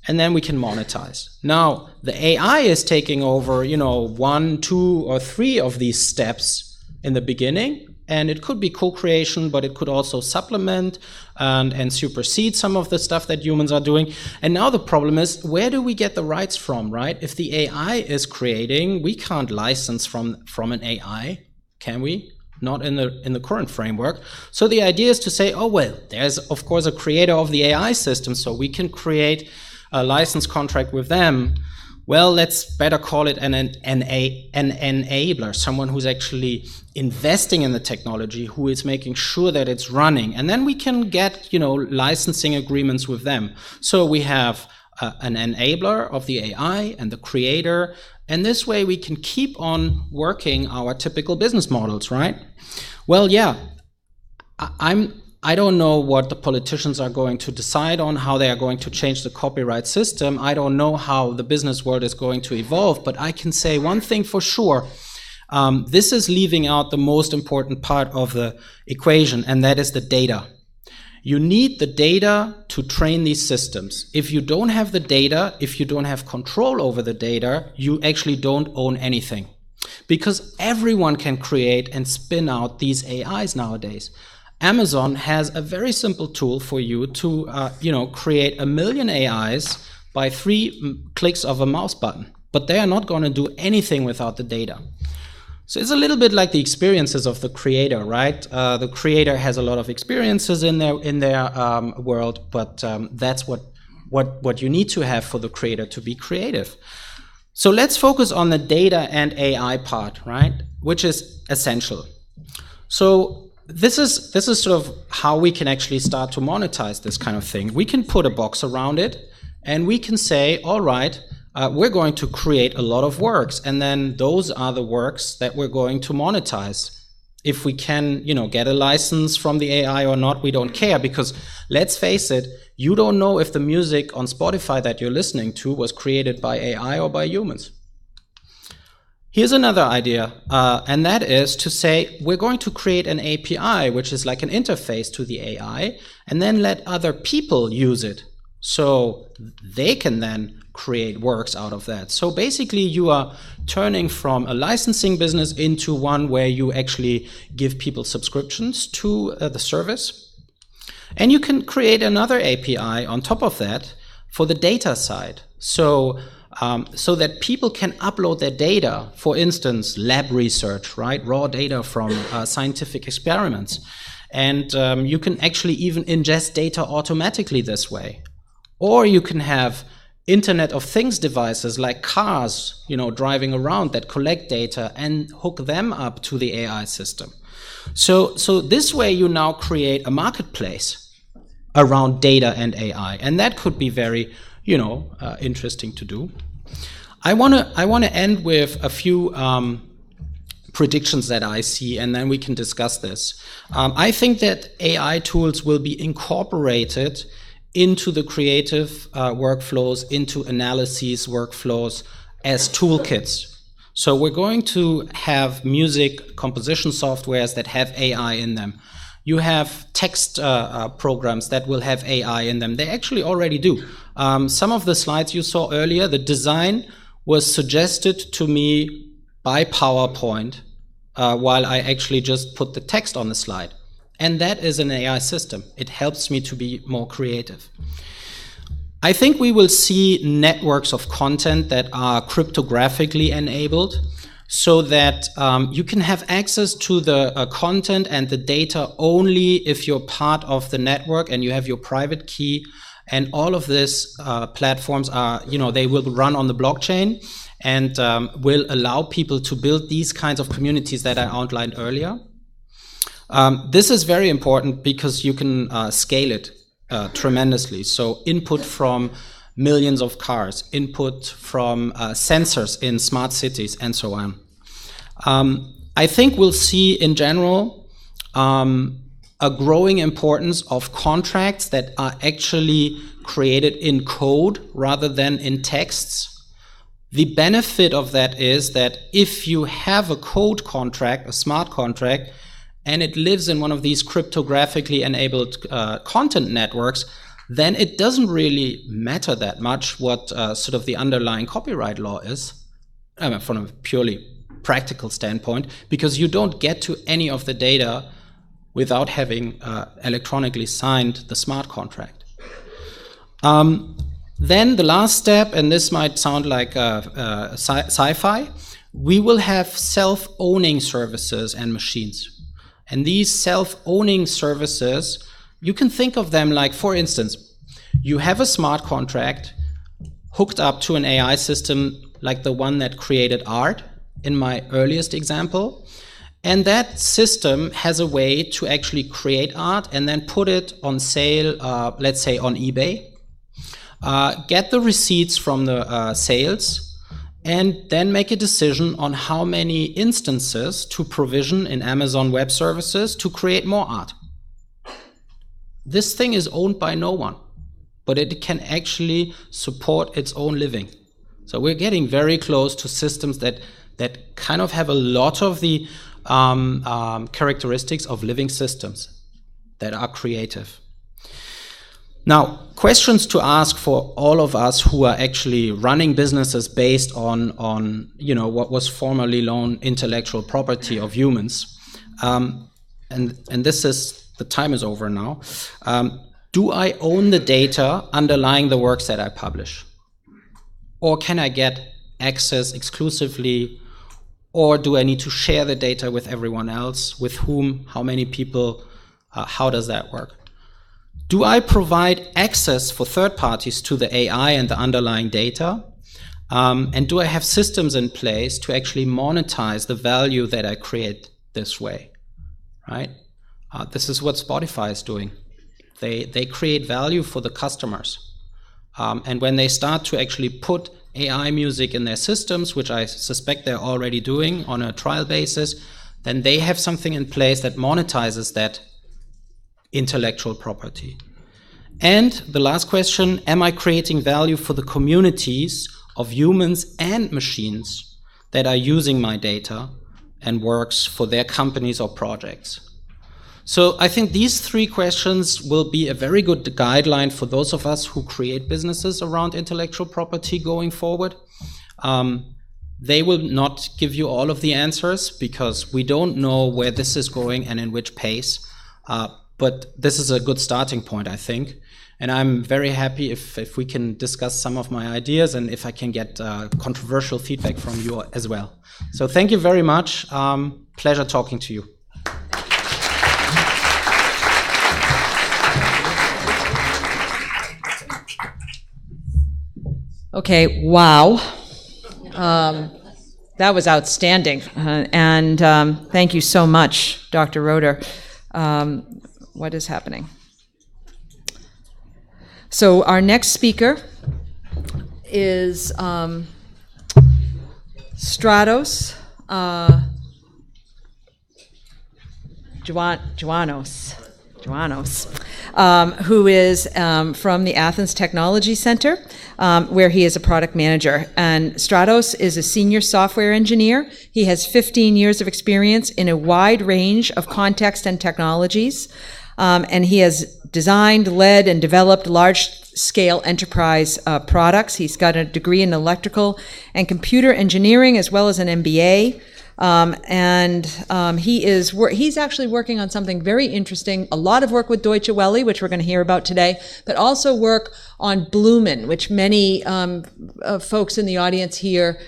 and then we can monetize. Now, the AI is taking over, 1, 2, or 3 of these steps in the beginning, and it could be co-creation, but it could also supplement and supersede some of the stuff that humans are doing. And now the problem is, where do we get the rights from, right? If the AI is creating, we can't license from an AI, can we? Not in the current framework. So the idea is to say, oh, well, there's, of course, a creator of the AI system, so we can create a license contract with them. Well, let's better call it an enabler, someone who's actually investing in the technology, who is making sure that it's running. And then we can get, licensing agreements with them. So we have an enabler of the AI and the creator. And this way we can keep on working our typical business models, right? Well, yeah, I don't know what the politicians are going to decide on, how they are going to change the copyright system. I don't know how the business world is going to evolve, but I can say one thing for sure. This is leaving out the most important part of the equation, and that is the data. You need the data to train these systems. If you don't have the data, if you don't have control over the data, you actually don't own anything. Because everyone can create and spin out these AIs nowadays. Amazon has a very simple tool for you to, create 1 million AIs by 3 clicks of a mouse button. But they are not going to do anything without the data. So it's a little bit like the experiences of the creator, right? The creator has a lot of experiences in their world, but that's what you need to have for the creator to be creative. So let's focus on the data and AI part, right? Which is essential. So this is sort of how we can actually start to monetize this kind of thing. We can put a box around it, and we can say, all right, we're going to create a lot of works, and then those are the works that we're going to monetize. If we can, get a license from the AI or not, we don't care, because let's face it, you don't know if the music on Spotify that you're listening to was created by AI or by humans. Here's another idea, and that is to say we're going to create an API, which is like an interface to the AI, and then let other people use it, so they can then create works out of that. So basically you are turning from a licensing business into one where you actually give people subscriptions to the service. And you can create another API on top of that for the data side. So that people can upload their data, for instance, lab research, right? Raw data from scientific experiments. And you can actually even ingest data automatically this way. Or you can have Internet of Things devices like cars, driving around that collect data and hook them up to the AI system. So this way you now create a marketplace around data and AI, and that could be very, interesting to do. I want to end with a few predictions that I see, and then we can discuss this. I think that AI tools will be incorporated into the creative workflows, into analyses workflows as toolkits. So we're going to have music composition softwares that have AI in them. You have text programs that will have AI in them. They actually already do. Some of the slides you saw earlier, the design was suggested to me by PowerPoint while I actually just put the text on the slide. And that is an AI system. It helps me to be more creative. I think we will see networks of content that are cryptographically enabled, so that you can have access to the content and the data only if you're part of the network and you have your private key. And all of these platforms are, they will run on the blockchain and will allow people to build these kinds of communities that I outlined earlier. This is very important because you can scale it tremendously. So input from millions of cars, input from sensors in smart cities, and so on. I think we'll see in general a growing importance of contracts that are actually created in code rather than in texts. The benefit of that is that if you have a code contract, a smart contract, and it lives in one of these cryptographically enabled content networks, then it doesn't really matter that much what sort of the underlying copyright law is, from a purely practical standpoint, because you don't get to any of the data without having electronically signed the smart contract. Then the last step, and this might sound like sci-fi, we will have self-owning services and machines. And these self-owning services, you can think of them like, for instance, you have a smart contract hooked up to an AI system like the one that created art in my earliest example. And that system has a way to actually create art and then put it on sale, let's say on eBay, get the receipts from the sales, and then make a decision on how many instances to provision in Amazon Web Services to create more art. This thing is owned by no one, but it can actually support its own living. So we're getting very close to systems that kind of have a lot of the characteristics of living systems that are creative. Now, questions to ask for all of us who are actually running businesses based on what was formerly known intellectual property of humans, and this is the time is over now. Do I own the data underlying the works that I publish? Or can I get access exclusively? Or do I need to share the data with everyone else? With whom? How many people? How does that work? Do I provide access for third parties to the AI and the underlying data? And do I have systems in place to actually monetize the value that I create this way, right? This is what Spotify is doing. They create value for the customers. And when they start to actually put AI music in their systems, which I suspect they're already doing on a trial basis, then they have something in place that monetizes that intellectual property. And the last question, am I creating value for the communities of humans and machines that are using my data and works for their companies or projects? So I think these three questions will be a very good guideline for those of us who create businesses around intellectual property going forward. They will not give you all of the answers because we don't know where this is going and in which pace. But this is a good starting point, I think. And I'm very happy if we can discuss some of my ideas and if I can get controversial feedback from you as well. So thank you very much. Pleasure talking to you. Okay, wow. That was outstanding. And thank you so much, Dr. Roeder. What is happening? So our next speaker is Stratos Joannos, who is from the Athens Technology Center, where he is a product manager. And Stratos is a senior software engineer. He has 15 years of experience in a wide range of context and technologies. And he has designed, led, and developed large-scale enterprise products. He's got a degree in electrical and computer engineering, as well as an MBA. He's actually working on something very interesting, a lot of work with Deutsche Welle, which we're going to hear about today, but also work on Blumen, which many folks in the audience here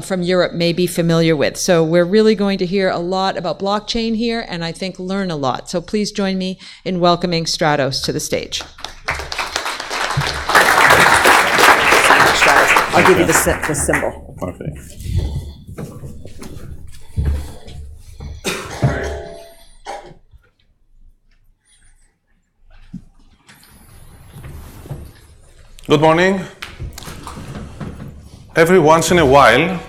from Europe may be familiar with. So we're really going to hear a lot about blockchain here, and I think learn a lot. So please join me in welcoming Stratos to the stage. I'll give you the symbol. Perfect. Good morning. Every once in a while,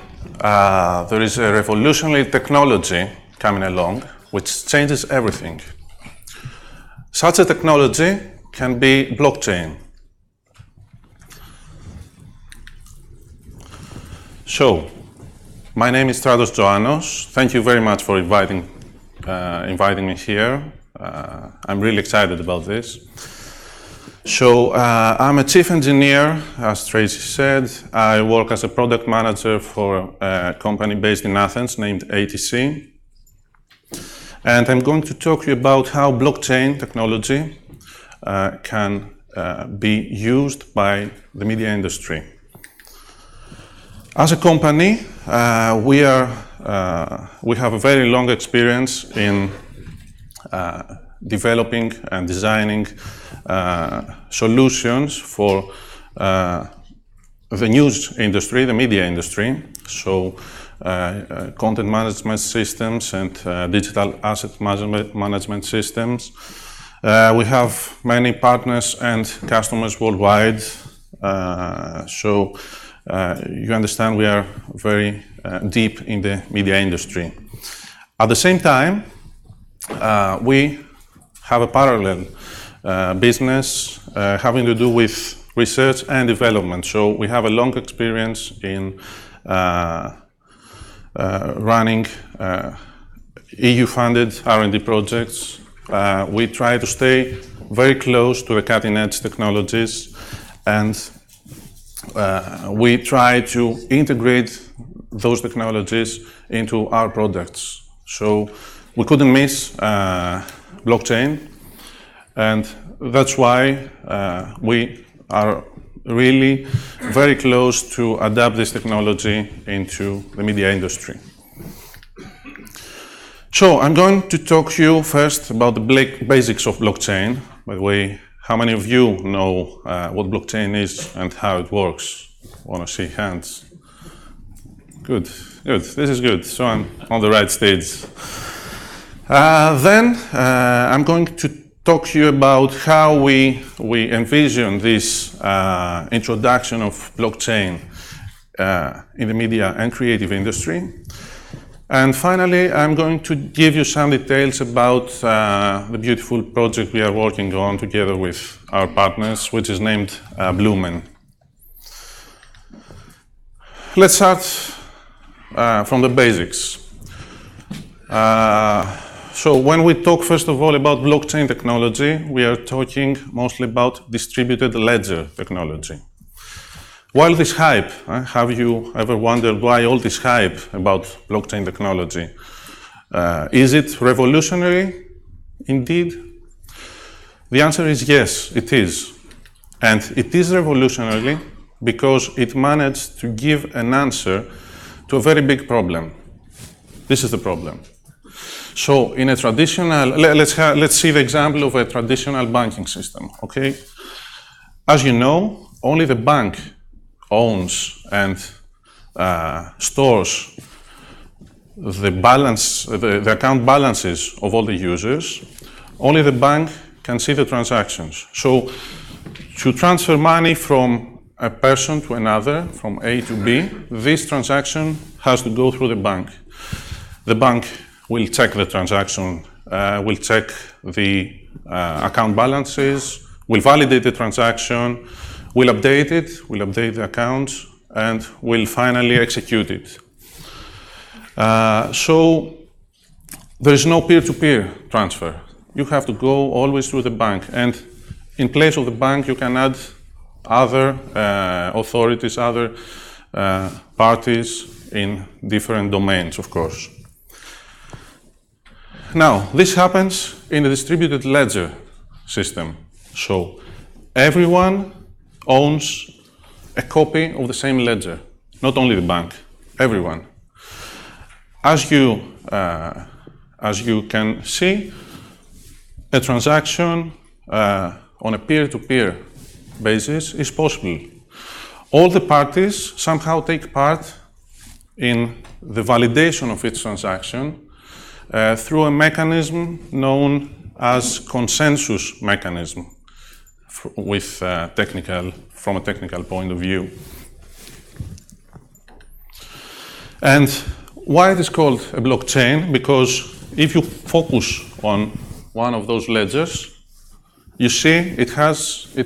there is a revolutionary technology coming along which changes everything. Such a technology can be blockchain. So, my name is Stratos Joannos. Thank you very much for inviting me here. I'm really excited about this. So I'm a chief engineer, as Tracy said. I work as a product manager for a company based in Athens named ATC. And I'm going to talk to you about how blockchain technology can be used by the media industry. As a company, we have a very long experience in developing and designing solutions for the news industry, the media industry, so content management systems and digital asset management systems. We have many partners and customers worldwide, so you understand we are very deep in the media industry. At the same time, we have a parallel business having to do with research and development. So we have a long experience in running EU-funded R&D projects. We try to stay very close to the cutting-edge technologies, and we try to integrate those technologies into our products. So we couldn't miss blockchain. And that's why we are really very close to adapt this technology into the media industry. So I'm going to talk to you first about the basics of blockchain. By the way, how many of you know what blockchain is and how it works? Want to see hands? Good, good. This is good. So I'm on the right stage. Then I'm going to talk to you about how we envision this introduction of blockchain in the media and creative industry. And finally, I'm going to give you some details about the beautiful project we are working on together with our partners, which is named Blumen. Let's start from the basics. So when we talk, first of all, about blockchain technology, we are talking mostly about distributed ledger technology. Why this hype? Have you ever wondered why all this hype about blockchain technology? Is it revolutionary? Indeed. The answer is yes, it is. And it is revolutionary because it managed to give an answer to a very big problem. This is the problem. So in a traditional, let's see the example of a traditional banking system, okay? As you know, only the bank owns and stores the account balances of all the users. Only the bank can see the transactions. So to transfer money from a person to another, from A to B, this transaction has to go through the bank. The bank will check the transaction, will check the account balances, will validate the transaction, will update it, will update the accounts, and will finally execute it. So there is no peer-to-peer transfer. You have to go always through the bank. And in place of the bank, you can add other authorities, other parties in different domains, of course. Now, this happens in a distributed ledger system. So everyone owns a copy of the same ledger, not only the bank, everyone. As you can see, a transaction on a peer-to-peer basis is possible. All the parties somehow take part in the validation of each transaction through a mechanism known as consensus mechanism from a technical point of view. And why it is called a blockchain? Because if you focus on one of those ledgers, you see it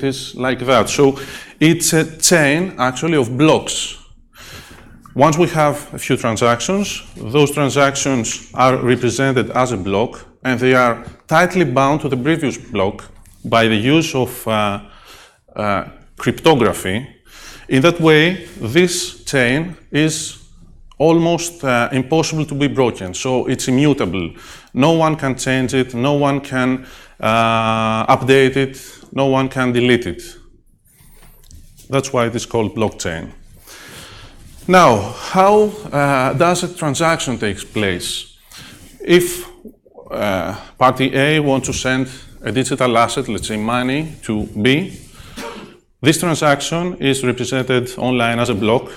is like that. So it's a chain actually of blocks. Once we have a few transactions, those transactions are represented as a block, and they are tightly bound to the previous block by the use of cryptography. In that way, this chain is almost impossible to be broken, so it's immutable. No one can change it, no one can update it, no one can delete it. That's why it is called blockchain. Now, how does a transaction take place? If party A wants to send a digital asset, let's say money, to B, this transaction is represented online as a block.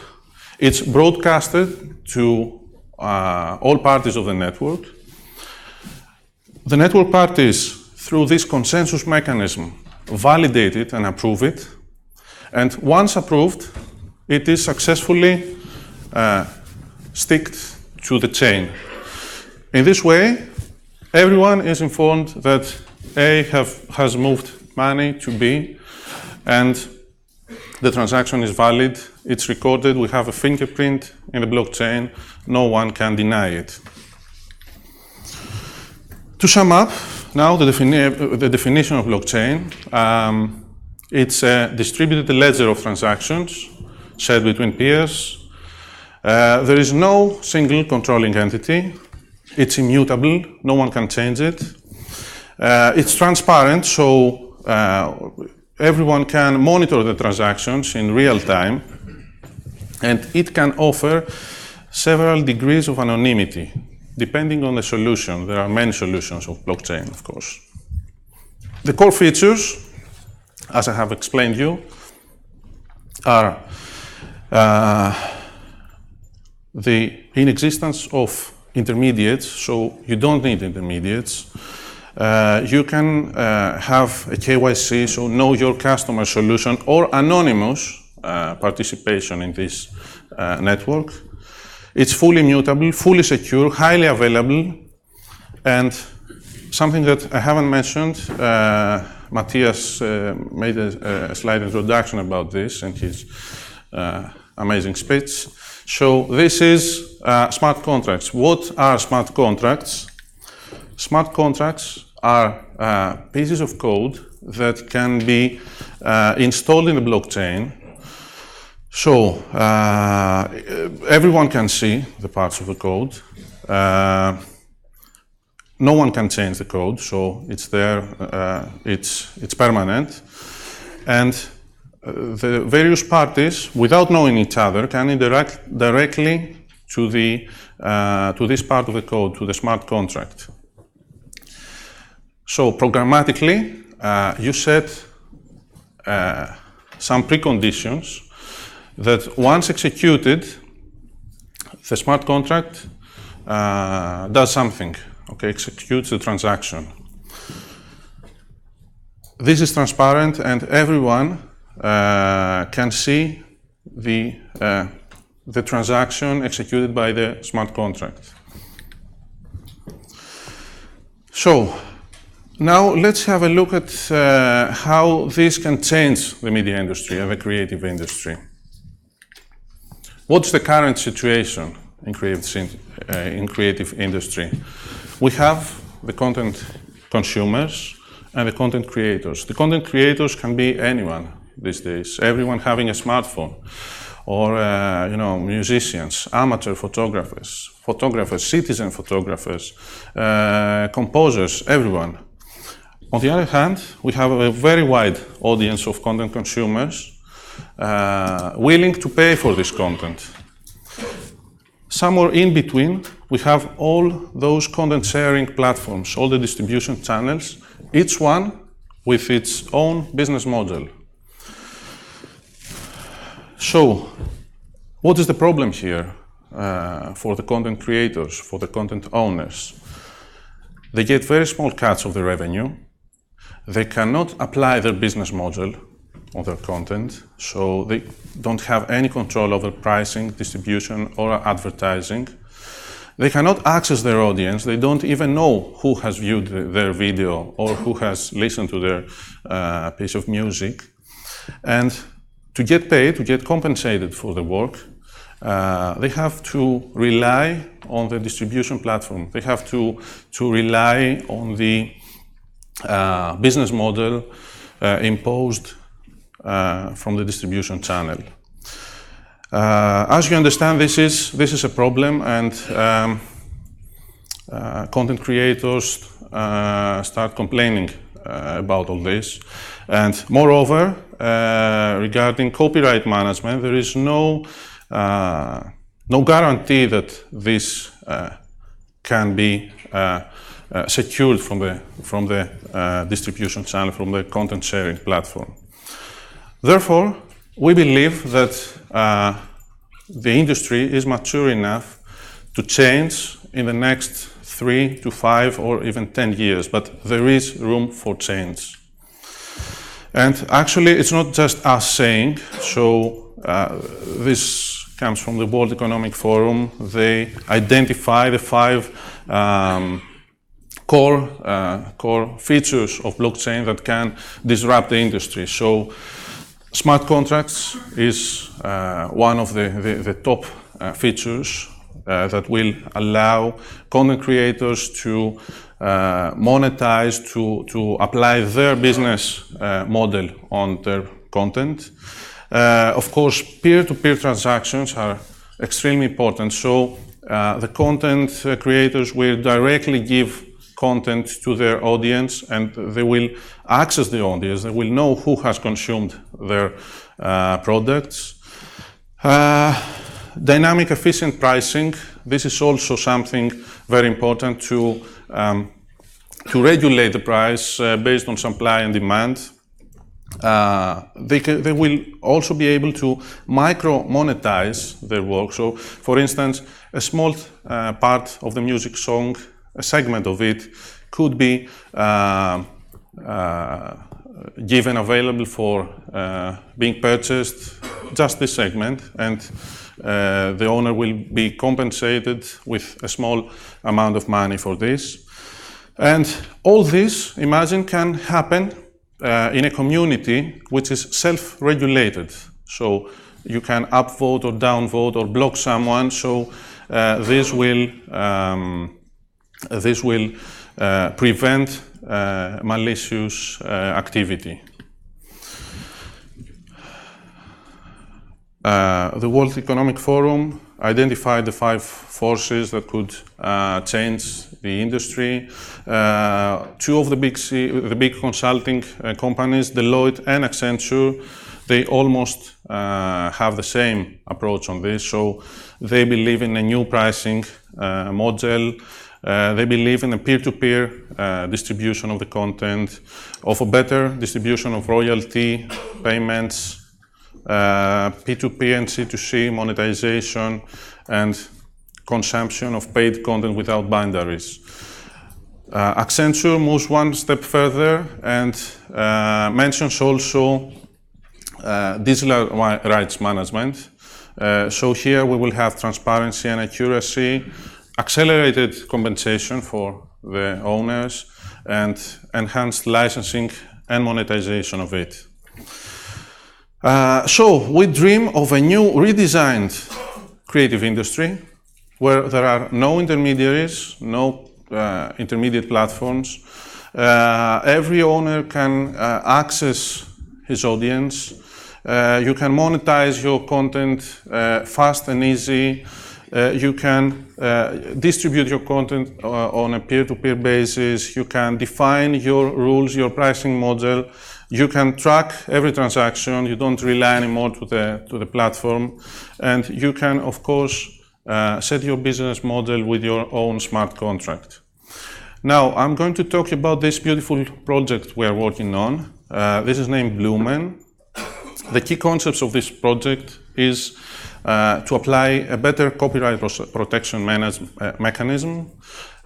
It's broadcasted to all parties of the network. The network parties, through this consensus mechanism, validate it and approve it. And once approved, it is successfully sticked to the chain. In this way, everyone is informed that A has moved money to B, and the transaction is valid, it's recorded, we have a fingerprint in the blockchain, no one can deny it. To sum up, now the definition of blockchain, it's a distributed ledger of transactions shared between peers. There is no single controlling entity. It's immutable, no one can change it. It's transparent, so everyone can monitor the transactions in real time, and it can offer several degrees of anonymity, depending on the solution. There are many solutions of blockchain, of course. The core features, as I have explained you, are the inexistence of intermediates, so you don't need intermediates. You can have a KYC, so know your customer solution, or anonymous participation in this network. It's fully mutable, fully secure, highly available, and something that I haven't mentioned, Matthias made a slight introduction about this in his amazing speech. So this is smart contracts. What are smart contracts? Smart contracts are pieces of code that can be installed in the blockchain. So everyone can see the parts of the code. No one can change the code, so it's there, it's permanent. And the various parties, without knowing each other, can interact directly to this part of the code, to the smart contract. So programmatically, you set some preconditions that once executed, the smart contract does something, okay, executes the transaction. This is transparent and everyone can see the transaction executed by the smart contract. So, now let's have a look at how this can change the media industry and the creative industry. What's the current situation in creative industry? We have the content consumers and the content creators. The content creators can be anyone these days, everyone having a smartphone, or musicians, amateur photographers, citizen photographers, composers, everyone. On the other hand, we have a very wide audience of content consumers willing to pay for this content. Somewhere in between, we have all those content sharing platforms, all the distribution channels, each one with its own business model. So, what is the problem here for the content creators, for the content owners? They get very small cuts of the revenue. They cannot apply their business model on their content, so they don't have any control over pricing, distribution, or advertising. They cannot access their audience. They don't even know who has viewed their video or who has listened to their piece of music. And to get paid, to get compensated for the work, they have to rely on the distribution platform. They have to rely on the business model imposed from the distribution channel. As you understand, this is a problem, and content creators start complaining about all this. And moreover, regarding copyright management, there is no guarantee that this can be secured from the distribution channel, from the content sharing platform. Therefore, we believe that the industry is mature enough to change in the next 3 to 5 or even 10 years, but there is room for change. And actually, it's not just us saying, so this comes from the World Economic Forum. They identify the 5 core features of blockchain that can disrupt the industry. So, smart contracts is one of the top features that will allow content creators to monetize, to apply their business model on their content. Of course, peer-to-peer transactions are extremely important. So the content creators will directly give content to their audience, and they will access the audience. They will know who has consumed their products. Dynamic efficient pricing. This is also something very important to regulate the price based on supply and demand. They will also be able to micro-monetize their work. So, for instance, a small part of the music song, a segment of it, could be given available for being purchased, just this segment, and the owner will be compensated with a small amount of money for this. And all this, imagine, can happen in a community which is self-regulated. So you can upvote or downvote or block someone. So this will prevent malicious activity. The World Economic Forum identified the 5 forces that could change the industry. 2 of the big consulting companies, Deloitte and Accenture, they almost have the same approach on this. So they believe in a new pricing model. They believe in a peer-to-peer distribution of the content, of a better distribution of royalty payments, P2P and C2C monetization, and consumption of paid content without boundaries. Accenture moves one step further and mentions also digital rights management. So here we will have transparency and accuracy, accelerated compensation for the owners, and enhanced licensing and monetization of it. So we dream of a new redesigned creative industry where there are no intermediaries, no intermediate platforms. Every owner can access his audience. You can monetize your content fast and easy. You can distribute your content on a peer-to-peer basis. You can define your rules, your pricing model. You can track every transaction. You don't rely anymore to the platform, and you can, of course, set your business model with your own smart contract. Now, I'm going to talk about this beautiful project we are working on. This is named Blumen. The key concepts of this project is to apply a better copyright protection mechanism,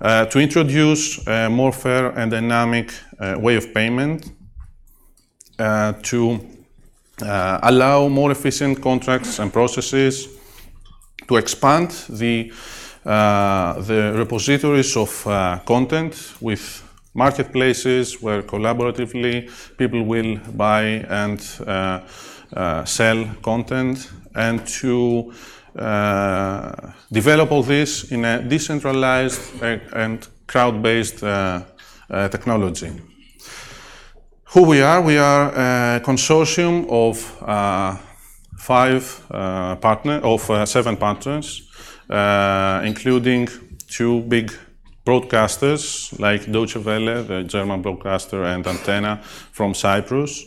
to introduce a more fair and dynamic way of payment, to allow more efficient contracts and processes, to expand the repositories of content with marketplaces where collaboratively people will buy and sell content, and to develop all this in a decentralized and crowd-based technology. Who we are? We are a consortium of 7 partners, including 2 big broadcasters like Deutsche Welle, the German broadcaster, and Antenna from Cyprus.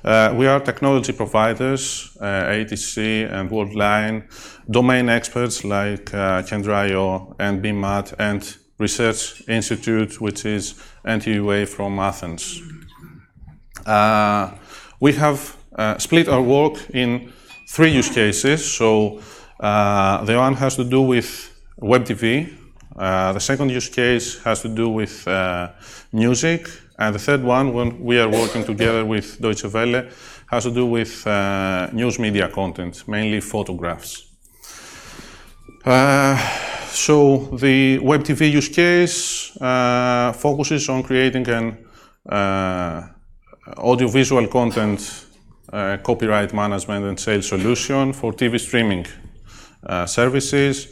We are technology providers, ATC and Worldline, domain experts like Kendra.io and BMAT, and Research Institute, which is NTUA from Athens. We have split our work in 3 use cases. So the one has to do with web TV. The second use case has to do with music. And the third one, when we are working together with Deutsche Welle, has to do with news media content, mainly photographs. So the web TV use case focuses on creating an audiovisual content copyright management and sales solution for TV streaming services.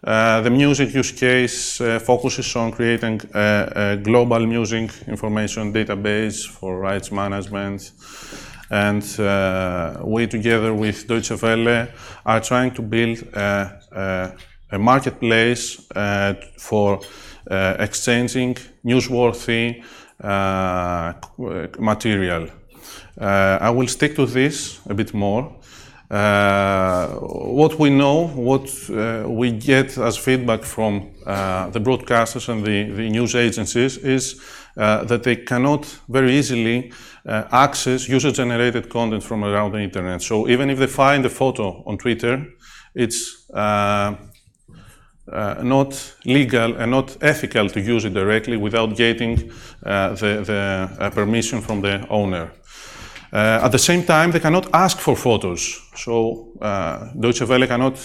The music use case focuses on creating a global music information database for rights management. And we, together with Deutsche Welle, are trying to build a marketplace for exchanging newsworthy material. I will stick to this a bit more. What we know, what we get as feedback from the broadcasters and the news agencies is that they cannot very easily access user-generated content from around the internet. So even if they find a photo on Twitter, it's not legal and not ethical to use it directly without getting the permission from the owner. At the same time, they cannot ask for photos. So Deutsche Welle cannot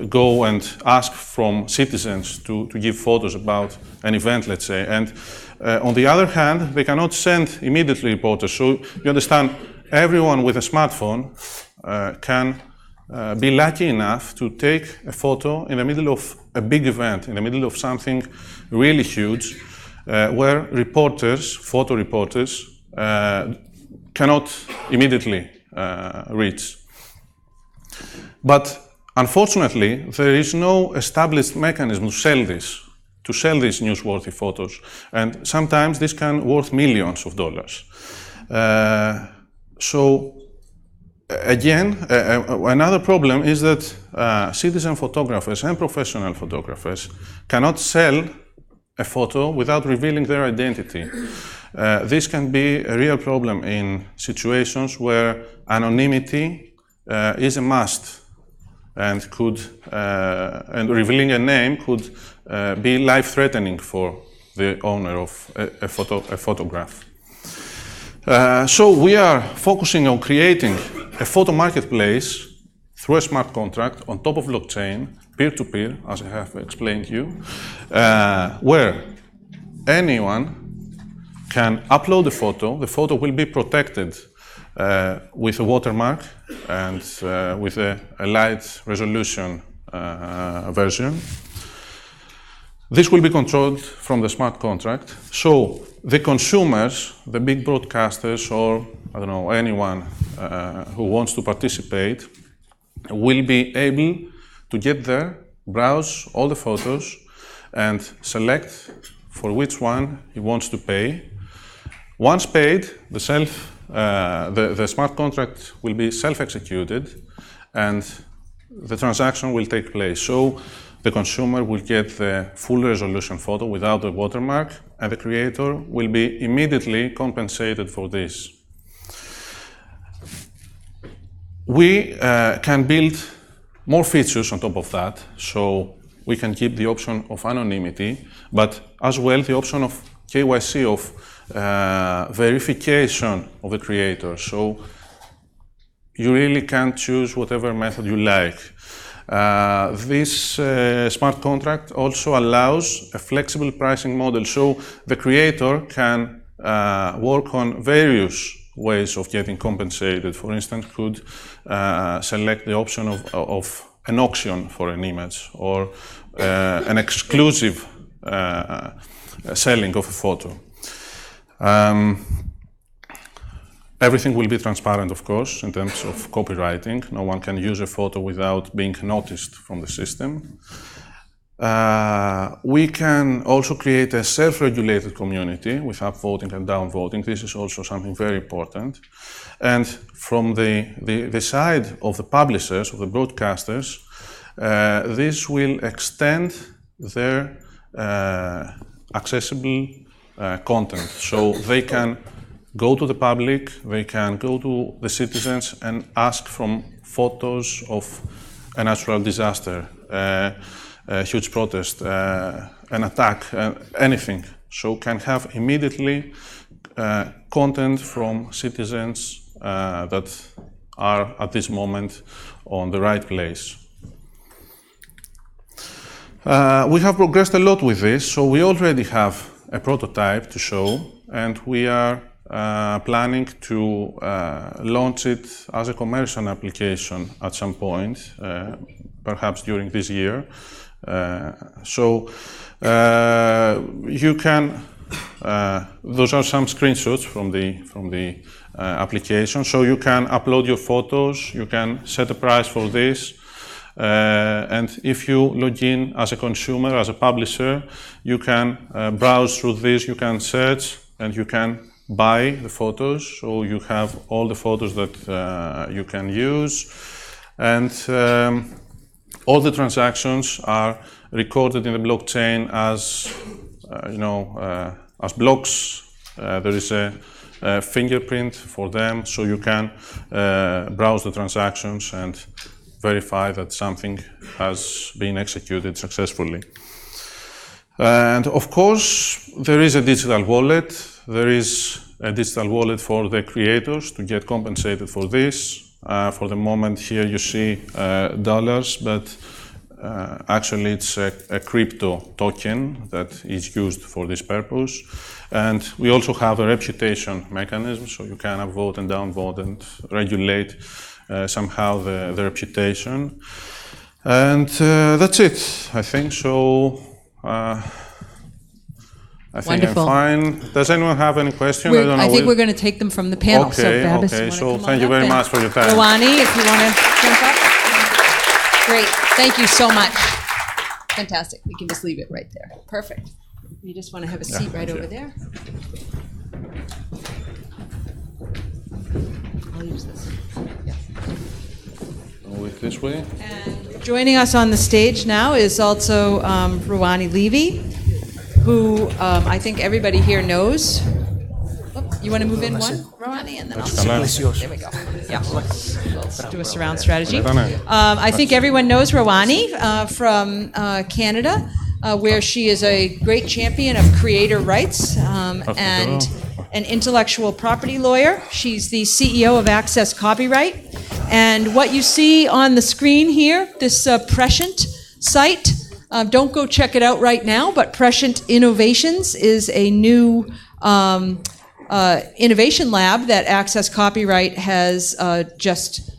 go and ask from citizens to give photos about an event, let's say. And on the other hand, they cannot send immediately reporters. So you understand, everyone with a smartphone can be lucky enough to take a photo in the middle of a big event, in the middle of something really huge, where reporters, photo reporters, cannot immediately reach. But unfortunately, there is no established mechanism to sell these newsworthy photos. And sometimes this can worth millions of dollars. So again, another problem is that citizen photographers and professional photographers cannot sell a photo without revealing their identity. This can be a real problem in situations where anonymity is a must, and revealing a name could be life-threatening for the owner of a photograph. So we are focusing on creating a photo marketplace through a smart contract on top of blockchain, peer-to-peer, as I have explained to you, where anyone can upload a photo. The photo will be protected with a watermark and with a light resolution version. This will be controlled from the smart contract. So the consumers, the big broadcasters, or I don't know, anyone who wants to participate, will be able to get there, browse all the photos, and select for which one he wants to pay. Once paid, the smart contract will be self-executed, and the transaction will take place. So the consumer will get the full resolution photo without the watermark, and the creator will be immediately compensated for this. We can build more features on top of that, so we can keep the option of anonymity, but as well the option of KYC, of verification of the creator. So you really can choose whatever method you like. This smart contract also allows a flexible pricing model, so the creator can work on various ways of getting compensated. For instance, could select the option of an auction for an image, or an exclusive selling of a photo. Everything will be transparent, of course, in terms of copywriting. No one can use a photo without being noticed from the system. We can also create a self-regulated community with upvoting and downvoting. This is also something very important. And from the side of the publishers, of the broadcasters, this will extend their accessible content. So they can go to the public, they can go to the citizens and ask from photos of a natural disaster, a huge protest, an attack, anything. So can have immediately content from citizens that are at this moment on the right place. We have progressed a lot with this, so we already have a prototype to show, and we are planning to launch it as a commercial application at some point, perhaps during this year. So you can, those are some screenshots from the application. So you can upload your photos, you can set a price for this, And if you log in as a consumer, as a publisher, you can browse through this, you can search, and you can buy the photos. So you have all the photos that you can use. And all the transactions are recorded in the blockchain as, as blocks. There is a fingerprint for them, so you can browse the transactions and verify that something has been executed successfully. And of course, there is a digital wallet. There is a digital wallet for the creators to get compensated for this. For the moment here you see dollars, but actually it's a crypto token that is used for this purpose. And we also have a reputation mechanism, so you can upvote and downvote and regulate somehow the reputation. And that's it, I think. So I think Wonderful. I'm fine. Does anyone have any questions? I think we're going to take them from the panel. Okay, so Babis, okay. you So wanna come thank on you up? very And much for your time. Rouhani, if you want to jump up. Great. Thank you so much. Fantastic. We can just leave it right there. Perfect. You just want to have a seat right over there. I'll use this. Go it this way. And joining us on the stage now is also Rouhani Levy, who I think everybody here knows. You want to move in one, Rouhani, and then I'll. There we go. Yeah. Let's do a surround strategy. I think everyone knows Rouhani from Canada, where she is a great champion of creator rights and an intellectual property lawyer. She's the CEO of Access Copyright. And what you see on the screen here, this Prescient site, don't go check it out right now, but Prescient Innovations is a new innovation lab that Access Copyright has just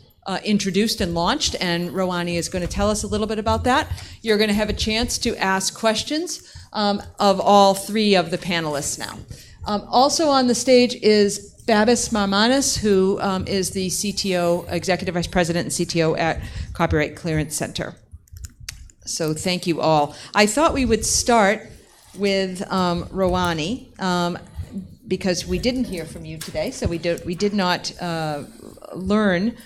introduced and launched, and Rouhani is going to tell us a little bit about that. You're going to have a chance to ask questions of all three of the panelists now. Also on the stage is Babis Marmanis, who is the CTO, Executive Vice President and CTO at Copyright Clearance Center. So thank you all. I thought we would start with Rouhani, because we didn't hear from you today, so we did not learn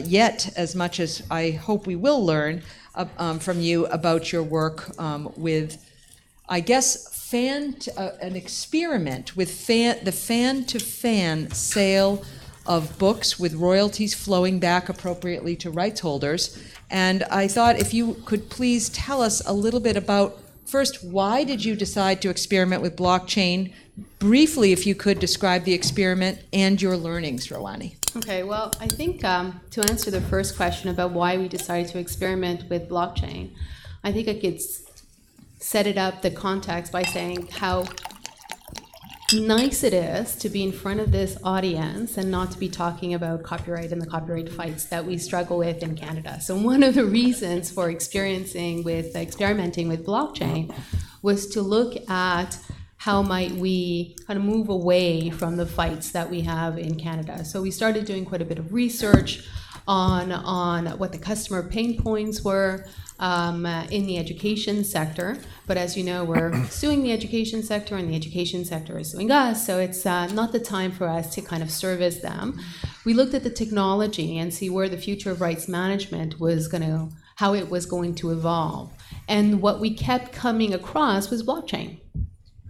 yet as much as I hope we will learn from you about your work with, I guess, an experiment with the fan-to-fan sale of books with royalties flowing back appropriately to rights holders. And I thought if you could please tell us a little bit about, first, why did you decide to experiment with blockchain? Briefly, if you could describe the experiment and your learnings, Rouhani. Okay, well, I think to answer the first question about why we decided to experiment with blockchain, I think I could set it up, the context, by saying how nice it is to be in front of this audience and not to be talking about copyright and the copyright fights that we struggle with in Canada. So one of the reasons for experimenting with blockchain was to look at how might we kind of move away from the fights that we have in Canada. So we started doing quite a bit of research on what the customer pain points were in the education sector. But as you know, we're suing the education sector and the education sector is suing us. So it's not the time for us to kind of service them. We looked at the technology and see where the future of rights management how it was going to evolve. And what we kept coming across was blockchain.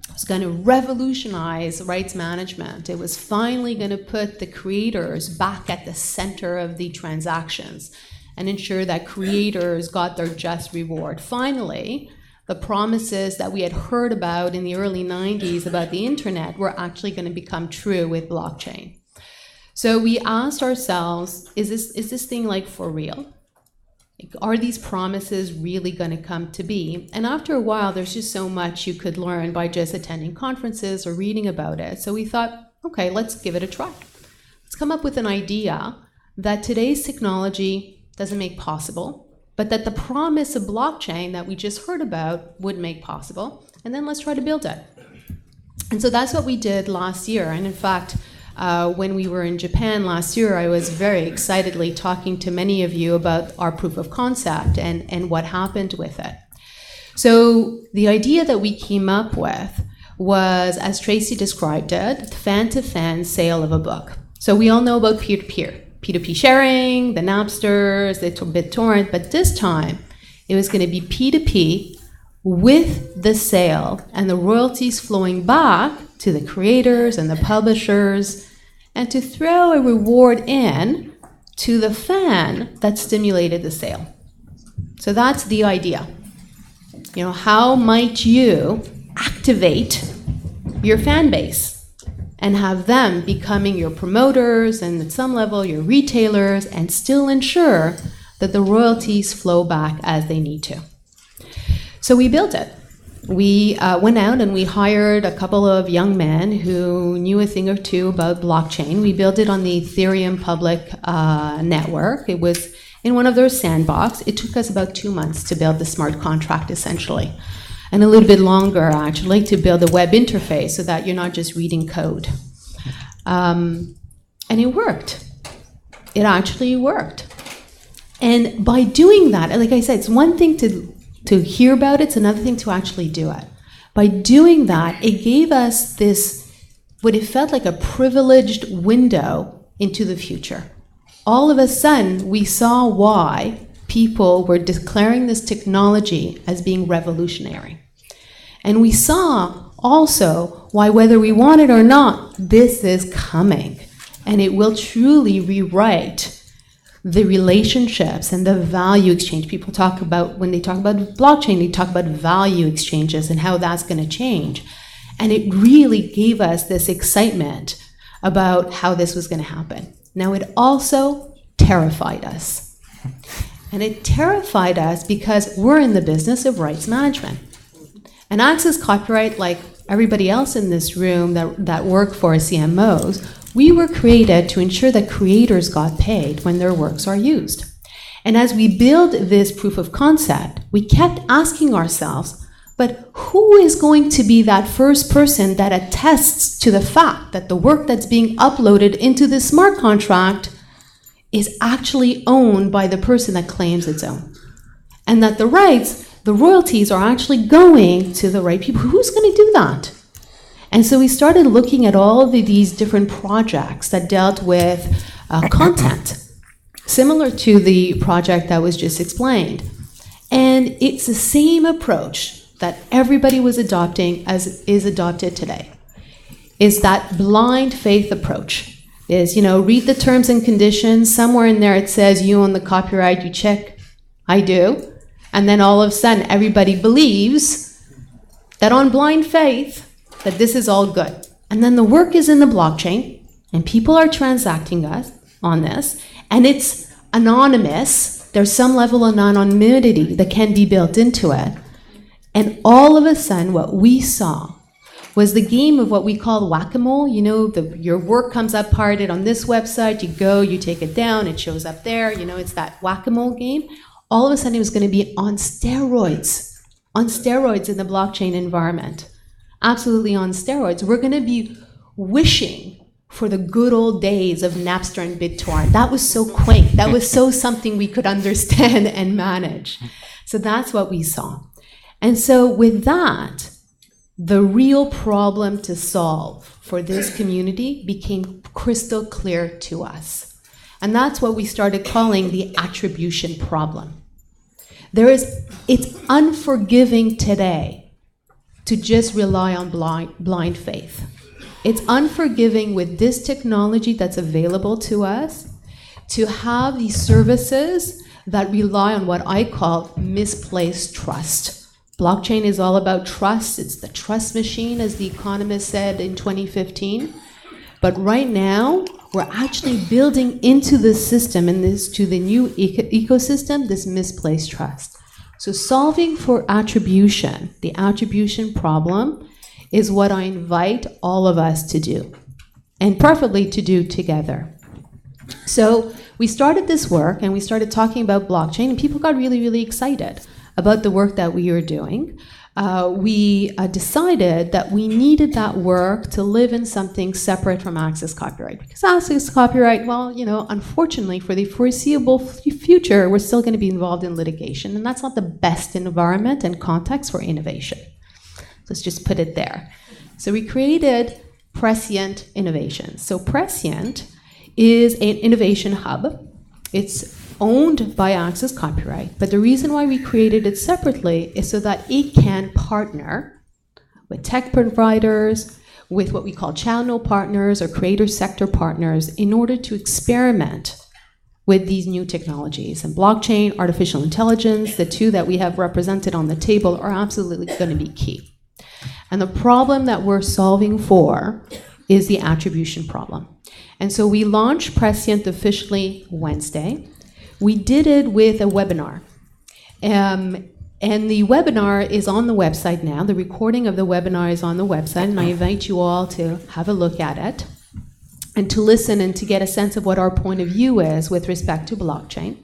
It was going to revolutionize rights management. It was finally going to put the creators back at the center of the transactions and ensure that creators got their just reward. Finally, the promises that we had heard about in the early 90s about the internet were actually going to become true with blockchain. So we asked ourselves, is this thing like for real? Are these promises really going to come to be? And after a while, there's just so much you could learn by just attending conferences or reading about it. So we thought, okay, let's give it a try. Let's come up with an idea that today's technology doesn't make possible, but that the promise of blockchain that we just heard about would make possible. And then let's try to build it. And so that's what we did last year. And in fact, When we were in Japan last year, I was very excitedly talking to many of you about our proof of concept and what happened with it. So the idea that we came up with was, as Tracy described it, fan-to-fan sale of a book. So we all know about peer-to-peer, P2P sharing, the Napsters, the BitTorrent, but this time it was going to be P2P with the sale and the royalties flowing back to the creators and the publishers, and to throw a reward in to the fan that stimulated the sale. So that's the idea. You know, how might you activate your fan base and have them becoming your promoters and at some level your retailers, and still ensure that the royalties flow back as they need to? So we built it. We went out and we hired a couple of young men who knew a thing or two about blockchain. We built it on the Ethereum public network. It was in one of their sandbox. It took us about 2 months to build the smart contract, essentially, and a little bit longer, actually, to build a web interface so that you're not just reading code. And it worked. It actually worked. And by doing that, like I said, it's one thing to hear about it, it's another thing to actually do it. By doing that, it gave us this, what it felt like a privileged window into the future. All of a sudden, we saw why people were declaring this technology as being revolutionary. And we saw also why, whether we want it or not, this is coming. And it will truly rewrite the relationships and the value exchange. People talk about, when they talk about blockchain, they talk about value exchanges and how that's going to change. And it really gave us this excitement about how this was going to happen. Now, it also terrified us. And it terrified us because we're in the business of rights management. And access copyright, like everybody else in this room that work for CMOs, we were created to ensure that creators got paid when their works are used. And as we build this proof of concept, we kept asking ourselves, but who is going to be that first person that attests to the fact that the work that's being uploaded into this smart contract is actually owned by the person that claims it's owned? And that the rights, the royalties, are actually going to the right people. Who's going to do that? And so we started looking at all of these different projects that dealt with content, similar to the project that was just explained. And it's the same approach that everybody was adopting as is adopted today, is that blind faith approach. Is, you know, read the terms and conditions. Somewhere in there it says you own the copyright. You check, I do. And then all of a sudden everybody believes that on blind faith, that this is all good. And then the work is in the blockchain, and people are transacting us on this, and it's anonymous. There's some level of anonymity that can be built into it. And all of a sudden, what we saw was the game of what we call whack-a-mole. You know, your work comes up parted on this website, you go, you take it down, it shows up there. You know, it's that whack-a-mole game. All of a sudden, it was going to be on steroids in the blockchain environment. Absolutely on steroids. We're going to be wishing for the good old days of Napster and BitTorrent. That was so quaint. That was so something we could understand and manage. So that's what we saw. And so with that, the real problem to solve for this community became crystal clear to us. And that's what we started calling the attribution problem. It's unforgiving today to just rely on blind faith. It's unforgiving with this technology that's available to us to have these services that rely on what I call misplaced trust. Blockchain is all about trust. It's the trust machine, as The Economist said in 2015. But right now, we're actually building into the system and to the new ecosystem, this misplaced trust. So solving for attribution, the attribution problem, is what I invite all of us to do, and preferably to do together. So we started this work, and we started talking about blockchain, and people got really, really excited about the work that we were doing. we decided that we needed that work to live in something separate from access copyright. Because access copyright, well, unfortunately for the foreseeable future, we're still going to be involved in litigation, and that's not the best environment and context for innovation. Let's just put it there. So we created Prescient Innovations. So Prescient is an innovation hub. It's owned by Access Copyright, but the reason why we created it separately is so that it can partner with tech providers, with what we call channel partners or creator sector partners in order to experiment with these new technologies. And blockchain, artificial intelligence, the two that we have represented on the table are absolutely going to be key. And the problem that we're solving for is the attribution problem. And so we launched Prescient officially Wednesday. We did it with a webinar. And the webinar is on the website now. The recording of the webinar is on the website, and I invite you all to have a look at it and to listen and to get a sense of what our point of view is with respect to blockchain.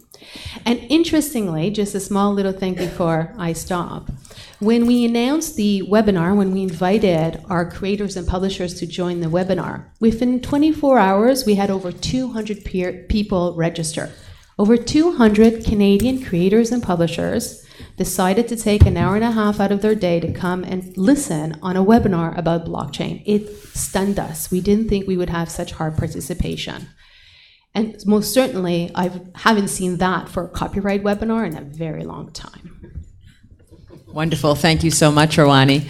And interestingly, just a small little thing before I stop, when we announced the webinar, when we invited our creators and publishers to join the webinar, within 24 hours, we had over 200 people register. Over 200 Canadian creators and publishers decided to take an hour and a half out of their day to come and listen on a webinar about blockchain. It stunned us. We didn't think we would have such hard participation. And most certainly, I haven't seen that for a copyright webinar in a very long time. Wonderful. Thank you so much, Rawani.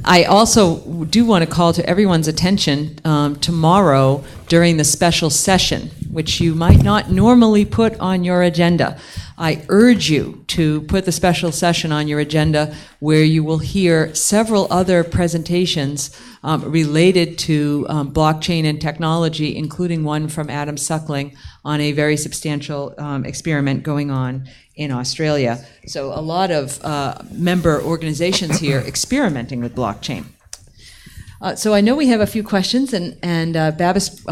I also do want to call to everyone's attention tomorrow during the special session, which you might not normally put on your agenda. I urge you to put the special session on your agenda where you will hear several other presentations related to blockchain and technology, including one from Adam Suckling on a very substantial experiment going on in Australia. So a lot of member organizations here experimenting with blockchain. So I know we have a few questions, and Babis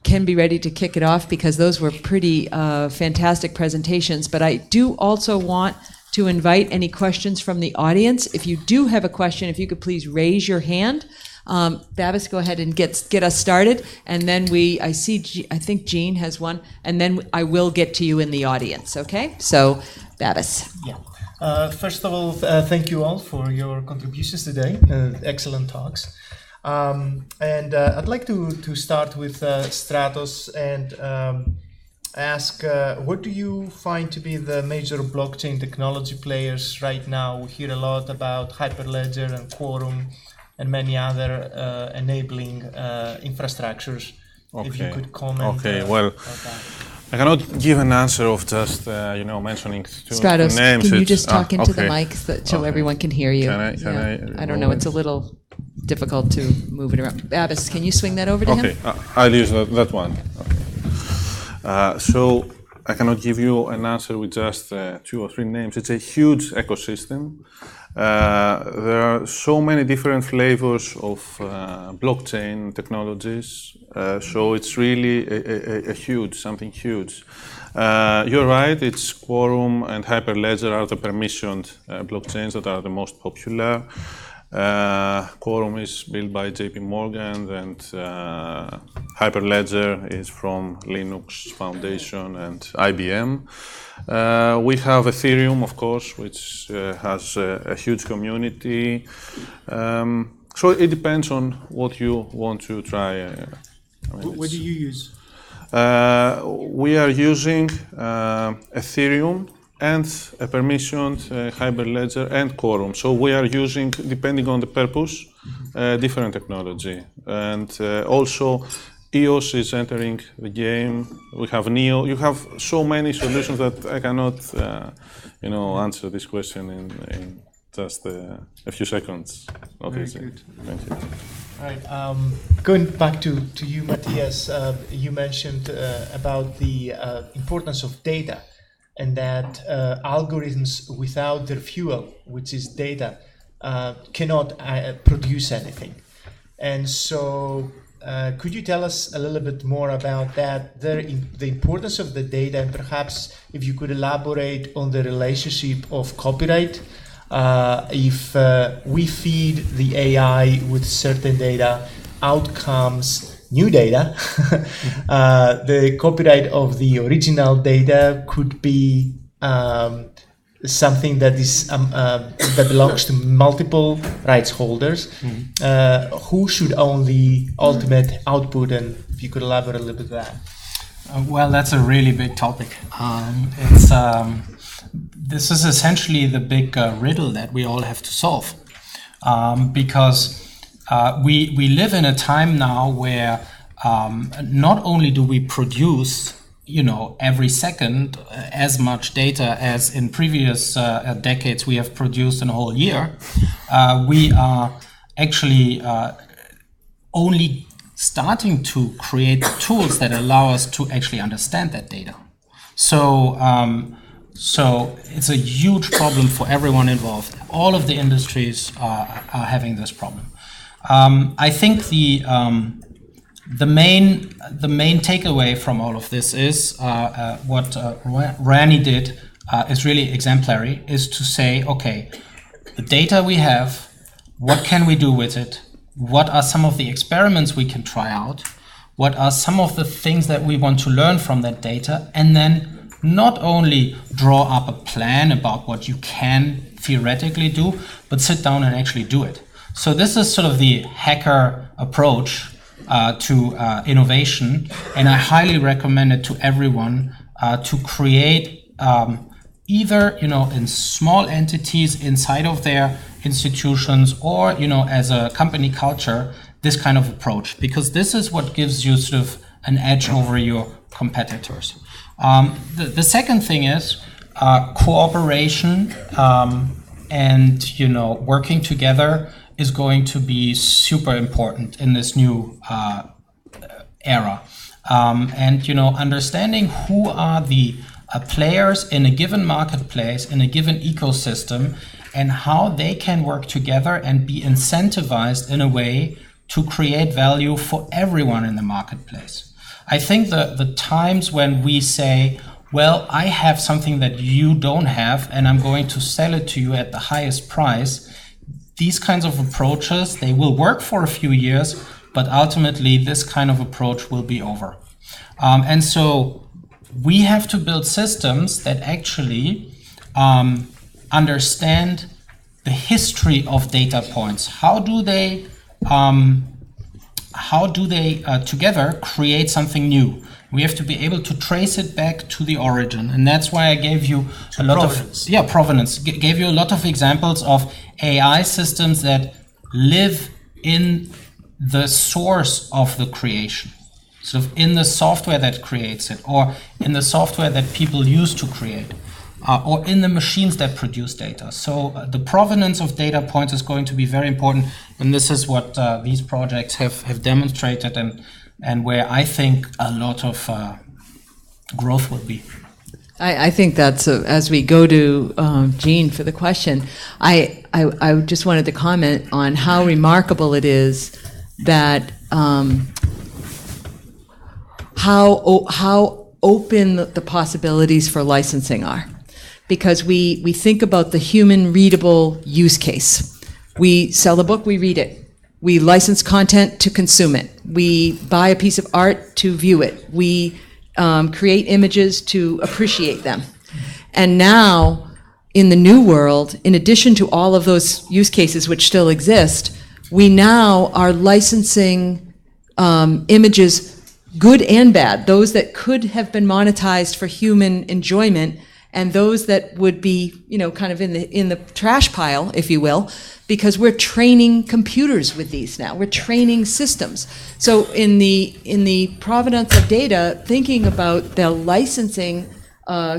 can be ready to kick it off because those were pretty fantastic presentations. But I do also want to invite any questions from the audience. If you do have a question, if you could please raise your hand. Babis, go ahead and get us started, and then I think Jean has one, and then I will get to you in the audience. Okay, so Babis. Yeah. First of all, thank you all for your contributions today. Excellent talks. And I'd like to start with Stratos and ask, what do you find to be the major blockchain technology players right now? We hear a lot about Hyperledger and Quorum and many other enabling infrastructures. Okay. If you could comment. Okay, well, I cannot give an answer of just mentioning two Stratos, names. can you just talk into the mic so everyone can hear you? I don't know, it's a little difficult to move it around. Babis, can you swing that over to him? Okay, I'll use that one. Okay. So I cannot give you an answer with just 2 or 3 names. It's a huge ecosystem. There are so many different flavors of blockchain technologies. So it's really something huge. You're right, it's Quorum and Hyperledger are the permissioned blockchains that are the most popular. Quorum is built by JP Morgan, and Hyperledger is from Linux Foundation and IBM. We have Ethereum, of course, which has a huge community. So it depends on what you want to try. What do you use? We are using Ethereum and a permissioned Hyperledger and Quorum. So we are using, depending on the purpose, different technology. And also, EOS is entering the game. We have Neo. You have so many solutions that I cannot, answer this question in just a few seconds. Okay, very good. Thank you. All right. Going back to you, Matthias, you mentioned about the importance of data, and that algorithms without their fuel, which is data, cannot produce anything. And so could you tell us a little bit more about that, the importance of the data, and perhaps if you could elaborate on the relationship of copyright if we feed the AI with certain data, out comes new data. The copyright of the original data could be something that is that belongs to multiple rights holders. Who should own the ultimate output? And if you could elaborate a little bit on that. Well, that's a really big topic. This is essentially the big riddle that we all have to solve, because we live in a time now where not only do we produce, every second as much data as in previous decades we have produced in a whole year, we are actually only starting to create tools that allow us to actually understand that data. So it's a huge problem for everyone involved. All of the industries are having this problem. I think the main takeaway from all of this is what Rani did is really exemplary, is to say, okay, the data we have, what can we do with it? What are some of the experiments we can try out? What are some of the things that we want to learn from that data? And then not only draw up a plan about what you can theoretically do, but sit down and actually do it. So this is sort of the hacker approach to innovation, and I highly recommend it to everyone to create either in small entities inside of their institutions, or as a company culture, this kind of approach, because this is what gives you sort of an edge over your competitors. The second thing is cooperation, and working together is going to be super important in this new era. And understanding who are the players in a given marketplace, in a given ecosystem, and how they can work together and be incentivized in a way to create value for everyone in the marketplace. I think the times when we say, well, I have something that you don't have and I'm going to sell it to you at the highest price, these kinds of approaches, they will work for a few years, but ultimately this kind of approach will be over. And so we have to build systems that actually understand the history of data points. How do they together create something new? We have to be able to trace it back to the origin, and that's why I gave you a lot of provenance. Gave you a lot of examples of AI systems that live in the source of the creation, sort of in the software that creates it, or in the software that people use to create, or in the machines that produce data. So the provenance of data points is going to be very important, and this is what these projects have demonstrated, and where I think a lot of growth will be. I think that's, as we go to Jean for the question, I just wanted to comment on how remarkable it is that how open the possibilities for licensing are. Because we think about the human readable use case. We sell a book, we read it. We license content to consume it. We buy a piece of art to view it. We create images to appreciate them. And now, in the new world, in addition to all of those use cases which still exist, we now are licensing images, good and bad, those that could have been monetized for human enjoyment, and those that would be, kind of in the trash pile, if you will, because we're training computers with these now. We're training systems. So in the provenance of data, thinking about the licensing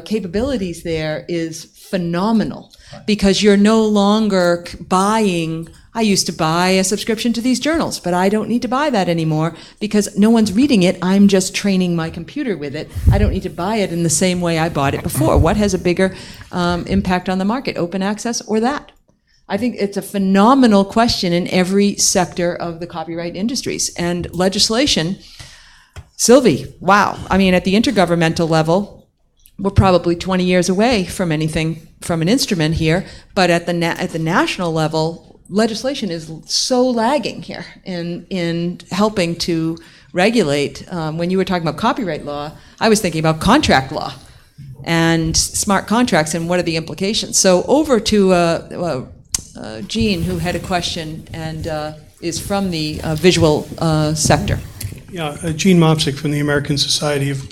capabilities there is phenomenal, because you're no longer buying. I used to buy a subscription to these journals, but I don't need to buy that anymore because no one's reading it. I'm just training my computer with it. I don't need to buy it in the same way I bought it before. What has a bigger impact on the market, open access or that? I think it's a phenomenal question in every sector of the copyright industries. And legislation, Sylvie, wow. I mean, at the intergovernmental level, we're probably 20 years away from anything from an instrument here, but at the national level, legislation is so lagging here in helping to regulate. When you were talking about copyright law, I was thinking about contract law and smart contracts and what are the implications. So over to Jean, who had a question and is from the visual sector. Yeah, Gene Mopsick from the American Society of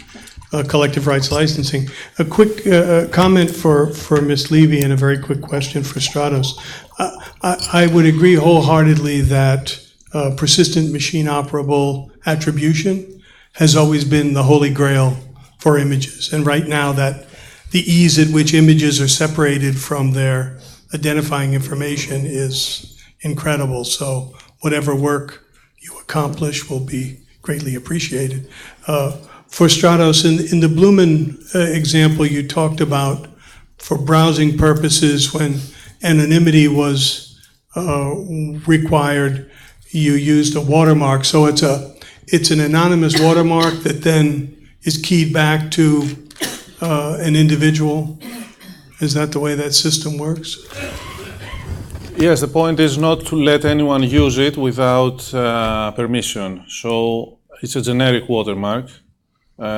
Collective Rights Licensing. A quick comment for Ms. Levy and a very quick question for Stratos. I would agree wholeheartedly that persistent machine operable attribution has always been the holy grail for images. And right now that the ease at which images are separated from their identifying information is incredible. So whatever work you accomplish will be greatly appreciated. For Stratos, in the Blumen example you talked about, for browsing purposes, when anonymity was required, you used a watermark. So it's an anonymous watermark that then is keyed back to an individual. Is that the way that system works? Yes, the point is not to let anyone use it without permission. So it's a generic watermark,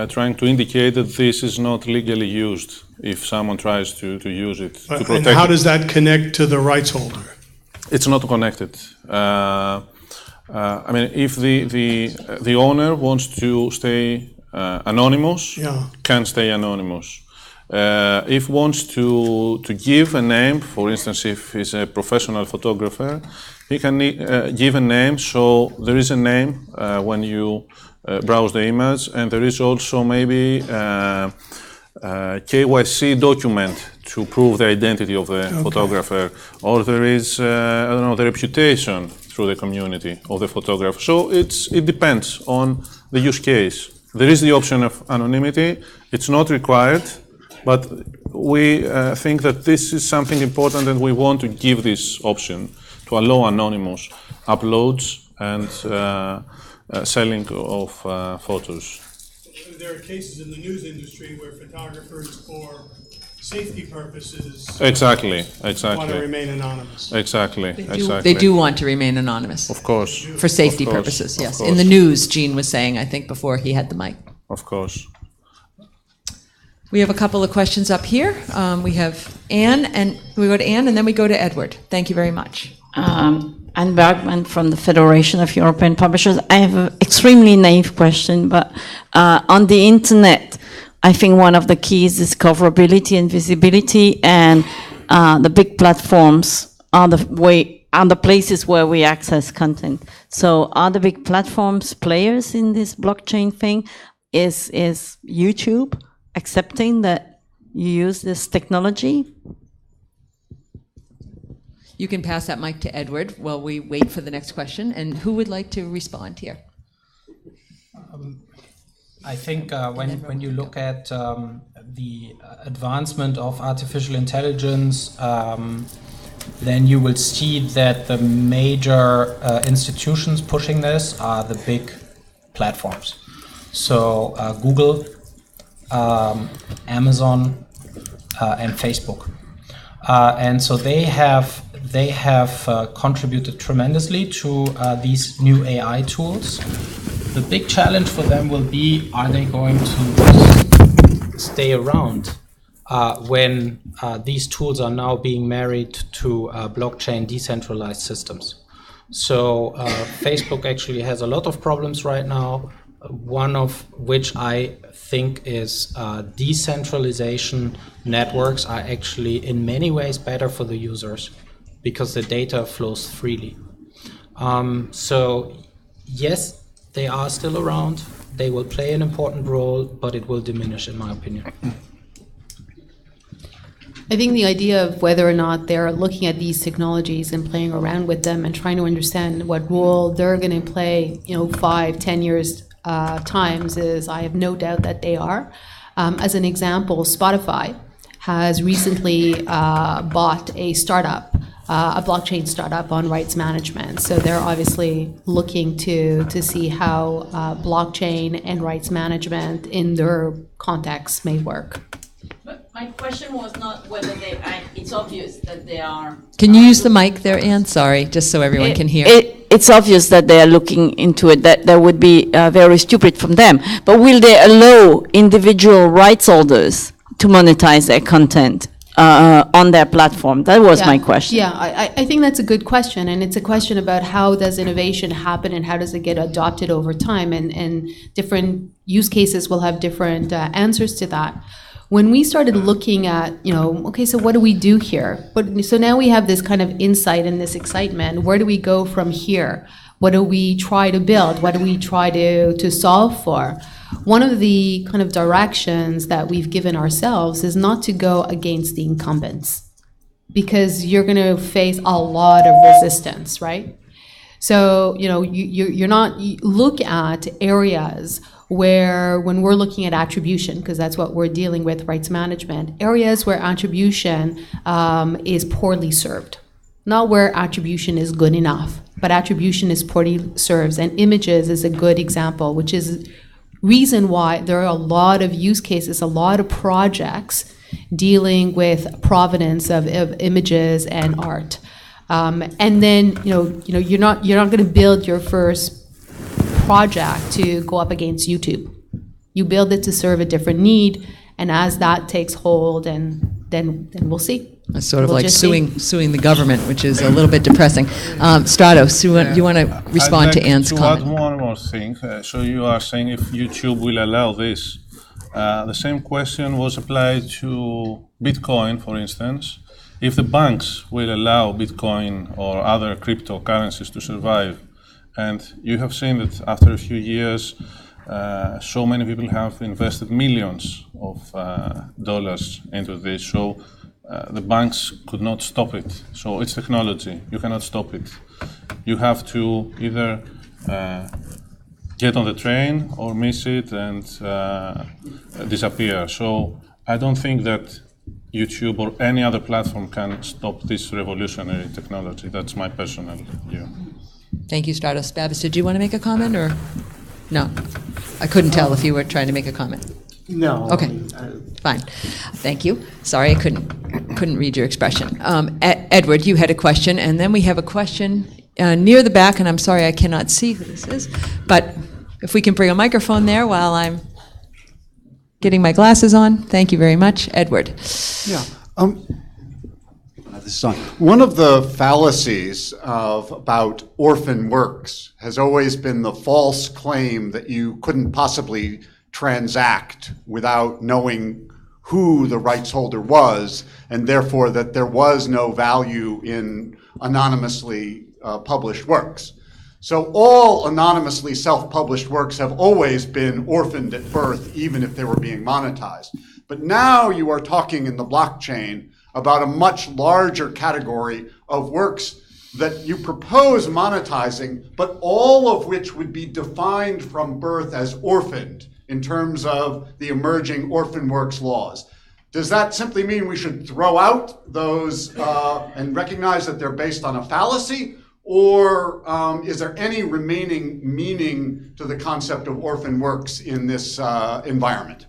trying to indicate that this is not legally used if someone tries to use it to protect and how does that connect to the rights holder? It's not connected. I mean, if the owner wants to stay anonymous, can stay anonymous. If wants to give a name, for instance, if he's a professional photographer, he can give a name. So there is a name when you browse the image, and there is also maybe KYC document to prove the identity of the photographer, or there is I don't know, the reputation through the community of the photographer. So it depends on the use case. There is the option of anonymity. It's not required. But we think that this is something important, and we want to give this option to allow anonymous uploads and selling of photos. There are cases in the news industry where photographers, for safety purposes, exactly want to remain anonymous. Exactly. They do want to remain anonymous. Of course. For safety purposes, yes. In the news, Gene was saying, I think, before he had the mic. Of course. We have a couple of questions up here. We have Anne, and we go to Anne, and then we go to Edward. Thank you very much. Anne Bergman from the Federation of European Publishers. I have an extremely naive question, but on the internet, I think one of the keys is discoverability and visibility, and the big platforms are the places where we access content. So are the big platforms players in this blockchain thing? Is YouTube accepting that you use this technology? You can pass that mic to Edward while we wait for the next question. And who would like to respond here? I think when you look at the advancement of artificial intelligence, then you will see that the major institutions pushing this are the big platforms. So Google, Amazon, and Facebook, and so they have contributed tremendously to these new AI tools. The big challenge for them will be: are they going to stay around when these tools are now being married to blockchain decentralized systems? So Facebook actually has a lot of problems right now. One of which I think is decentralization networks are actually in many ways better for the users because the data flows freely. So yes, they are still around. They will play an important role, but it will diminish, in my opinion. I think the idea of whether or not they're looking at these technologies and playing around with them and trying to understand what role they're going to play, 5-10 years times is, I have no doubt that they are. As an example, Spotify has recently bought a startup, a blockchain startup on rights management. So they're obviously looking to see how blockchain and rights management in their context may work. My question was not whether it's obvious that they are. Can you use the mic there, Anne? Sorry, just so everyone can hear. It's obvious that they are looking into it, that would be very stupid from them. But will they allow individual rights holders to monetize their content on their platform? That was my question. Yeah, I think that's a good question, and it's a question about how does innovation happen and how does it get adopted over time, and different use cases will have different answers to that. When we started looking at, okay, so what do we do here? So now we have this kind of insight and this excitement. Where do we go from here? What do we try to build? What do we try to solve for? One of the kind of directions that we've given ourselves is not to go against the incumbents, because you're going to face a lot of resistance, right? So, you're not, look at areas where, when we're looking at attribution, because that's what we're dealing with, rights management, areas where attribution is poorly served. Not where attribution is good enough, but attribution is poorly served. And images is a good example, which is reason why there are a lot of use cases, a lot of projects dealing with provenance of images and art. And then, you're not going to build your first project to go up against YouTube. You build it to serve a different need, and as that takes hold, and then we'll see. It's sort of like suing the government, which is a little bit depressing. Stratos, you want to respond to Anne's comment? I'd like to add one more thing. So you are saying if YouTube will allow this. The same question was applied to Bitcoin, for instance. If the banks will allow Bitcoin or other cryptocurrencies to survive, and you have seen that after a few years, so many people have invested millions of dollars into this. So the banks could not stop it. So it's technology. You cannot stop it. You have to either get on the train or miss it and disappear. So I don't think that YouTube or any other platform can stop this revolutionary technology. That's my personal view. Thank you, Stratos. Babis, did you want to make a comment, or no? I couldn't tell if you were trying to make a comment. No. Okay, fine. Thank you. Sorry, I couldn't read your expression. Edward, you had a question, and then we have a question near the back, and I'm sorry I cannot see who this is, but if we can bring a microphone there while I'm getting my glasses on. Thank you very much. Edward. Yeah. This is on. One of the fallacies about orphan works has always been the false claim that you couldn't possibly transact without knowing who the rights holder was, and therefore that there was no value in anonymously published works. So all anonymously self-published works have always been orphaned at birth, even if they were being monetized. But now you are talking in the blockchain about a much larger category of works that you propose monetizing, but all of which would be defined from birth as orphaned in terms of the emerging orphan works laws. Does that simply mean we should throw out those and recognize that they're based on a fallacy? Or is there any remaining meaning to the concept of orphan works in this environment?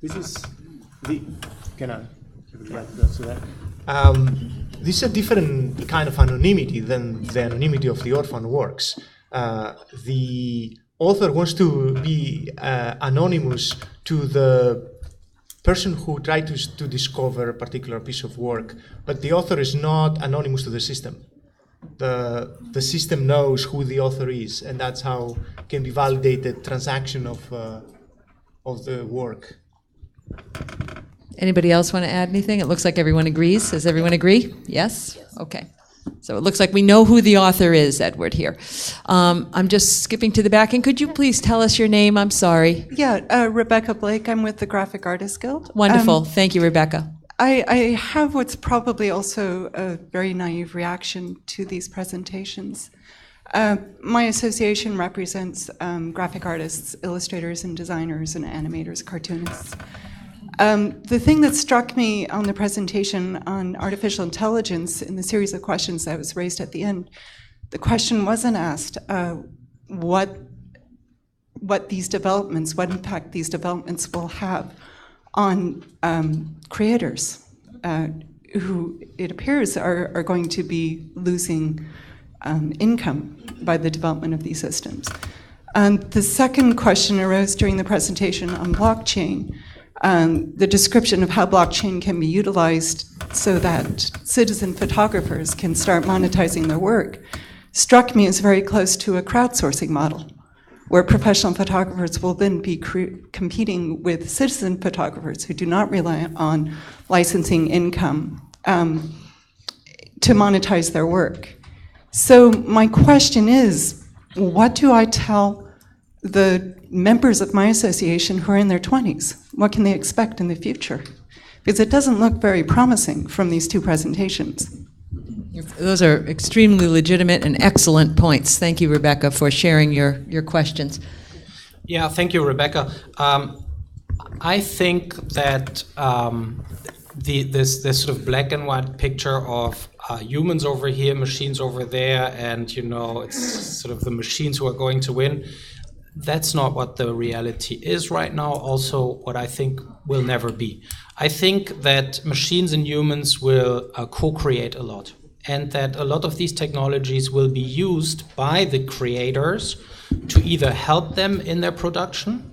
This is the, can I like to answer that? This is a different kind of anonymity than the anonymity of the orphan works. The author wants to be anonymous to the person who tried to discover a particular piece of work, but the author is not anonymous to the system. The system knows who the author is, and that's how can be validated transaction of the work. Anybody else want to add anything? It looks like everyone agrees. Does everyone agree? Yes? Okay. So it looks like we know who the author is, Edward, here. I'm just skipping to the back. And could you please tell us your name? I'm sorry. Yeah, Rebecca Blake. I'm with the Graphic Artists Guild. Wonderful. Thank you, Rebecca. I have what's probably also a very naive reaction to these presentations. My association represents graphic artists, illustrators, and designers, and animators, cartoonists. The thing that struck me on the presentation on artificial intelligence in the series of questions that was raised at the end, the question wasn't asked what these developments, what impact these developments will have on creators who it appears are going to be losing income by the development of these systems. The second question arose during the presentation on blockchain. The description of how blockchain can be utilized so that citizen photographers can start monetizing their work struck me as very close to a crowdsourcing model, where professional photographers will then be competing with citizen photographers who do not rely on licensing income to monetize their work. So my question is, what do I tell the members of my association who are in their 20s? What can they expect in the future? Because it doesn't look very promising from these two presentations. Those are extremely legitimate and excellent points. Thank you, Rebecca, for sharing your questions. Yeah, thank you, Rebecca. I think that this sort of black and white picture of humans over here, machines over there, and it's sort of the machines who are going to win. That's not what the reality is right now. Also, what I think will never be. I think that machines and humans will co-create a lot, and that a lot of these technologies will be used by the creators to either help them in their production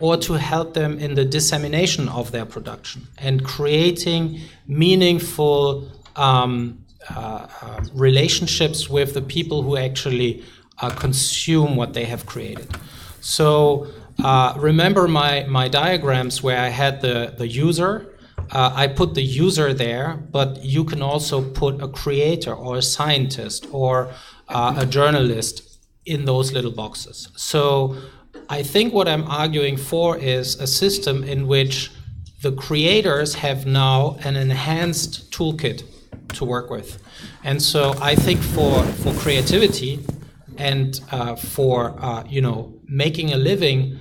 or to help them in the dissemination of their production and creating meaningful relationships with the people who actually consume what they have created. So remember my diagrams where I had the user. I put the user there, but you can also put a creator or a scientist or a journalist in those little boxes. So I think what I'm arguing for is a system in which the creators have now an enhanced toolkit to work with. And so I think for creativity and for making a living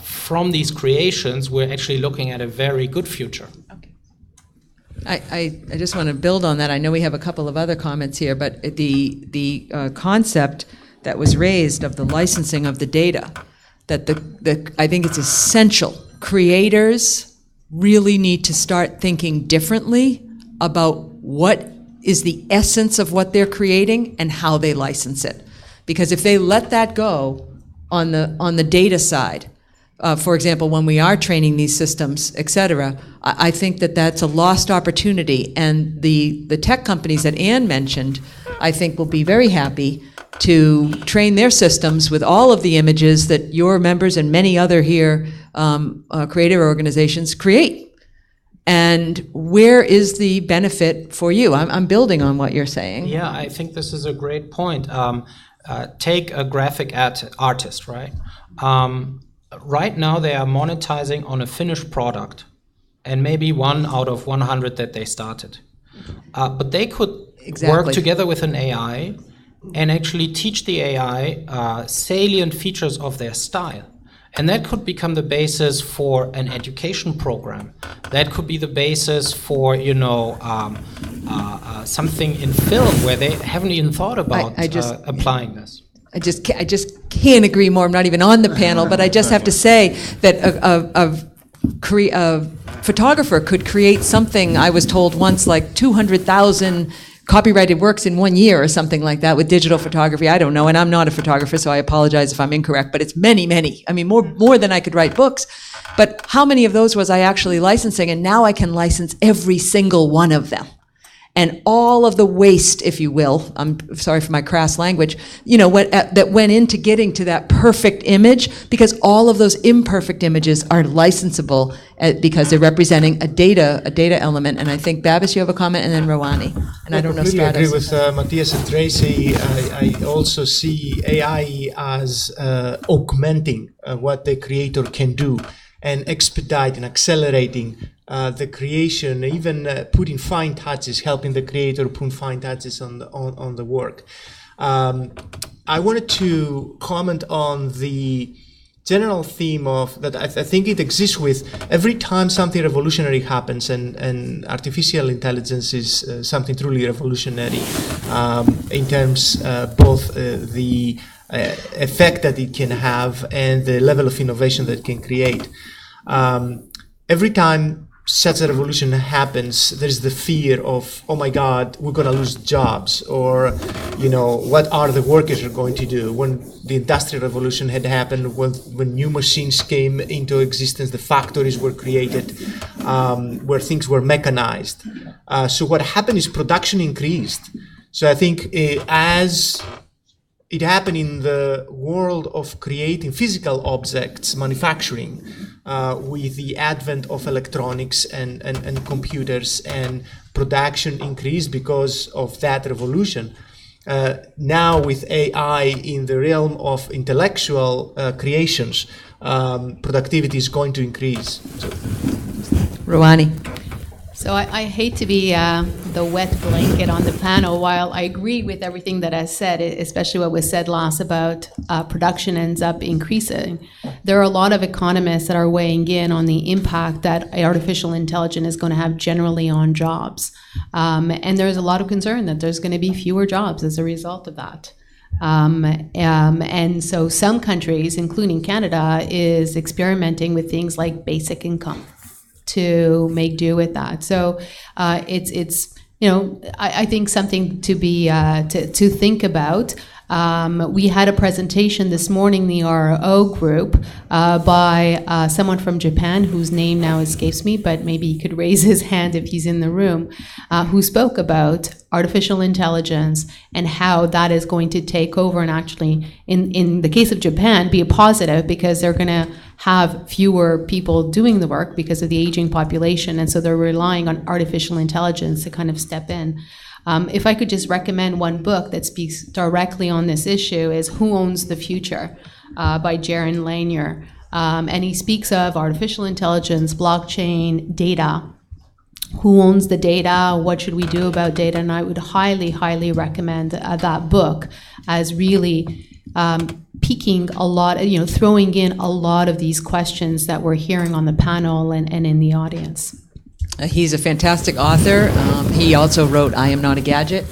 from these creations, we're actually looking at a very good future. I just want to build on that. I know we have a couple of other comments here, but the concept that was raised of the licensing of the data, that I think it's essential. Creators really need to start thinking differently about what is the essence of what they're creating and how they license it. Because if they let that go on the data side, for example, when we are training these systems, et cetera, I think that that's a lost opportunity. And the tech companies that Anne mentioned, I think will be very happy to train their systems with all of the images that your members and many other here creative organizations create. And where is the benefit for you? I'm building on what you're saying. Yeah, I think this is a great point. Take a graphic artist, right? Right now they are monetizing on a finished product and maybe 1 out of 100 that they started. But they could work together with an AI and actually teach the AI salient features of their style. And that could become the basis for an education program. That could be the basis for, something in film where they haven't even thought about applying this. I just can't agree more. I'm not even on the panel, but I just have to say that a photographer could create something, I was told once, like 200,000 copyrighted works in 1 year or something like that with digital photography. I don't know, and I'm not a photographer, so I apologize if I'm incorrect, but it's many, many. I mean, more than I could write books. But how many of those was I actually licensing? And now I can license every single one of them. And all of the waste, if you will, I'm sorry for my crass language, that went into getting to that perfect image, because all of those imperfect images are licensable because they're representing a data element. And I think, Babis, you have a comment, and then Rouhani. And I don't know, Stratos. I agree with Matthias and Tracy. I also see AI as augmenting what the creator can do and expediting, accelerating the creation, even putting fine touches, helping the creator put fine touches on the work. I wanted to comment on the general theme of that. I think it exists with every time something revolutionary happens, and artificial intelligence is something truly revolutionary in terms both the effect that it can have and the level of innovation that it can create. every time such a revolution happens, there's the fear of, oh my God, we're going to lose jobs, or, what are the workers are going to do? When the Industrial Revolution had happened, when new machines came into existence, the factories were created, where things were mechanized. So what happened is production increased. So I think as it happened in the world of creating physical objects, manufacturing, with the advent of electronics and computers, and production increased because of that revolution. Now with AI in the realm of intellectual creations, productivity is going to increase. Rouhani. So I hate to be the wet blanket on the panel. While I agree with everything that I said, especially what was said last about production ends up increasing, there are a lot of economists that are weighing in on the impact that artificial intelligence is going to have generally on jobs. And there's a lot of concern that there's going to be fewer jobs as a result of that. And so some countries, including Canada, is experimenting with things like basic income to make do with that. So it's I think something to be to think about. We had a presentation this morning, the RO group, by someone from Japan whose name now escapes me, but maybe he could raise his hand if he's in the room, who spoke about artificial intelligence and how that is going to take over, and actually, in the case of Japan, be a positive, because they're going to have fewer people doing the work because of the aging population, and so they're relying on artificial intelligence to kind of step in. If I could just recommend one book that speaks directly on this issue, is Who Owns the Future by Jaron Lanier. And he speaks of artificial intelligence, blockchain, data. Who owns the data? What should we do about data? And I would highly, highly recommend that book as really piquing a lot, throwing in a lot of these questions that we're hearing on the panel and in the audience. He's a fantastic author. He also wrote I Am Not a Gadget,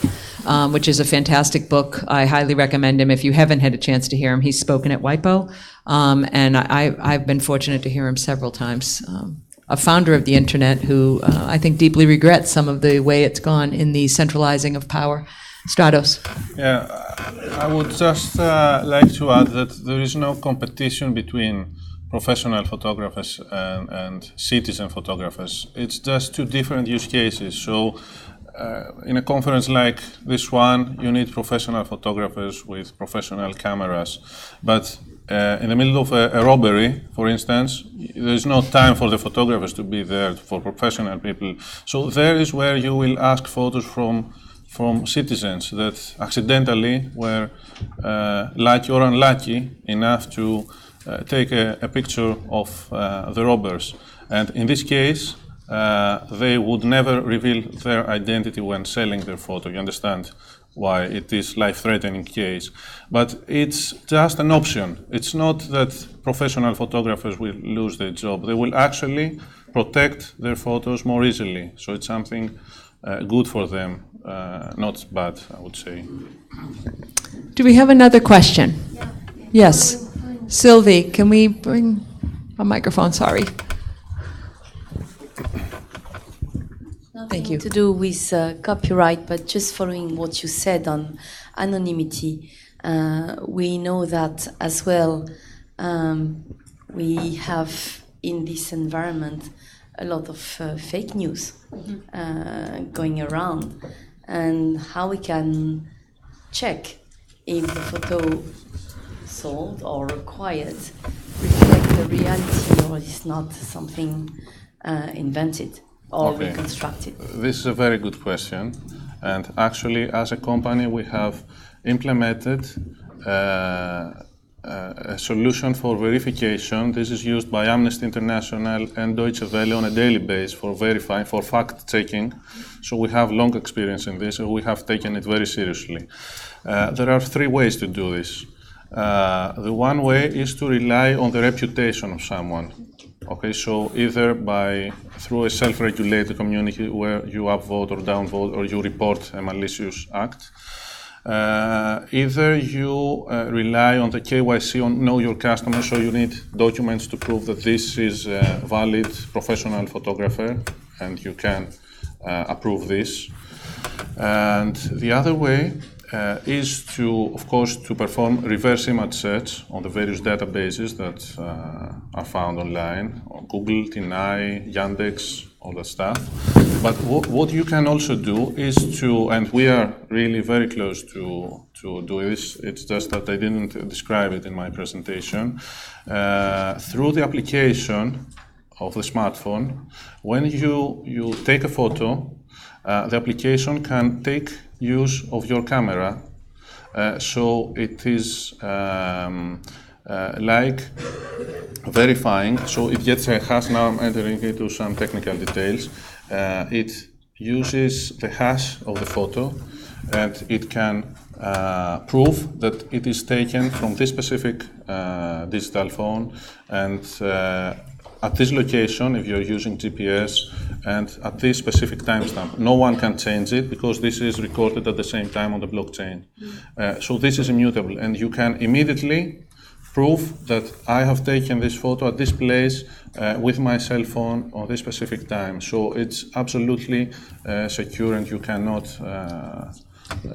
which is a fantastic book. I highly recommend him if you haven't had a chance to hear him. He's spoken at WIPO, and I've been fortunate to hear him several times. A founder of the internet who I think deeply regrets some of the way it's gone in the centralizing of power. Stratos. Yeah, I would just like to add that there is no competition between professional photographers and citizen photographers. It's just two different use cases. So in a conference like this one, you need professional photographers with professional cameras. But in the middle of a robbery, for instance, there's no time for the photographers to be there, for professional people. So there is where you will ask photos from citizens that accidentally were lucky or unlucky enough to take a picture of the robbers. And in this case, they would never reveal their identity when selling their photo. You understand why it is life-threatening case. But it's just an option. It's not that professional photographers will lose their job. They will actually protect their photos more easily. So it's something good for them, not bad, I would say. Do we have another question? Yes. Sylvie, can we bring a microphone? Sorry. Thank you. To do with copyright, but just following what you said on anonymity, we know that as well. We have in this environment a lot of fake news going around, and how we can check if the photo sold or acquired reflect the reality, or is not something invented or reconstructed? This is a very good question, and actually as a company we have implemented a solution for verification. This is used by Amnesty International and Deutsche Welle on a daily basis for verifying, for fact-checking. So we have long experience in this, and we have taken it very seriously. There are three ways to do this. The one way is to rely on the reputation of someone. Okay, so either through a self-regulated community where you upvote or downvote, or you report a malicious act. Either you rely on the KYC, on know your customer, so you need documents to prove that this is a valid professional photographer, and you can approve this. And the other way is to, of course, to perform reverse image search on the various databases that are found online, on Google, Tinai, Yandex, all that stuff. But what you can also do is to, and we are really very close to do this, it's just that I didn't describe it in my presentation, through the application of the smartphone, when you take a photo, the application can take use of your camera, so it is like verifying, so it gets a hash. Now I'm entering into some technical details. It uses the hash of the photo, and it can prove that it is taken from this specific digital phone, and at this location, if you're using GPS, and at this specific timestamp. No one can change it because this is recorded at the same time on the blockchain. So this is immutable, and you can immediately prove that I have taken this photo at this place with my cell phone on this specific time. So it's absolutely secure, and you cannot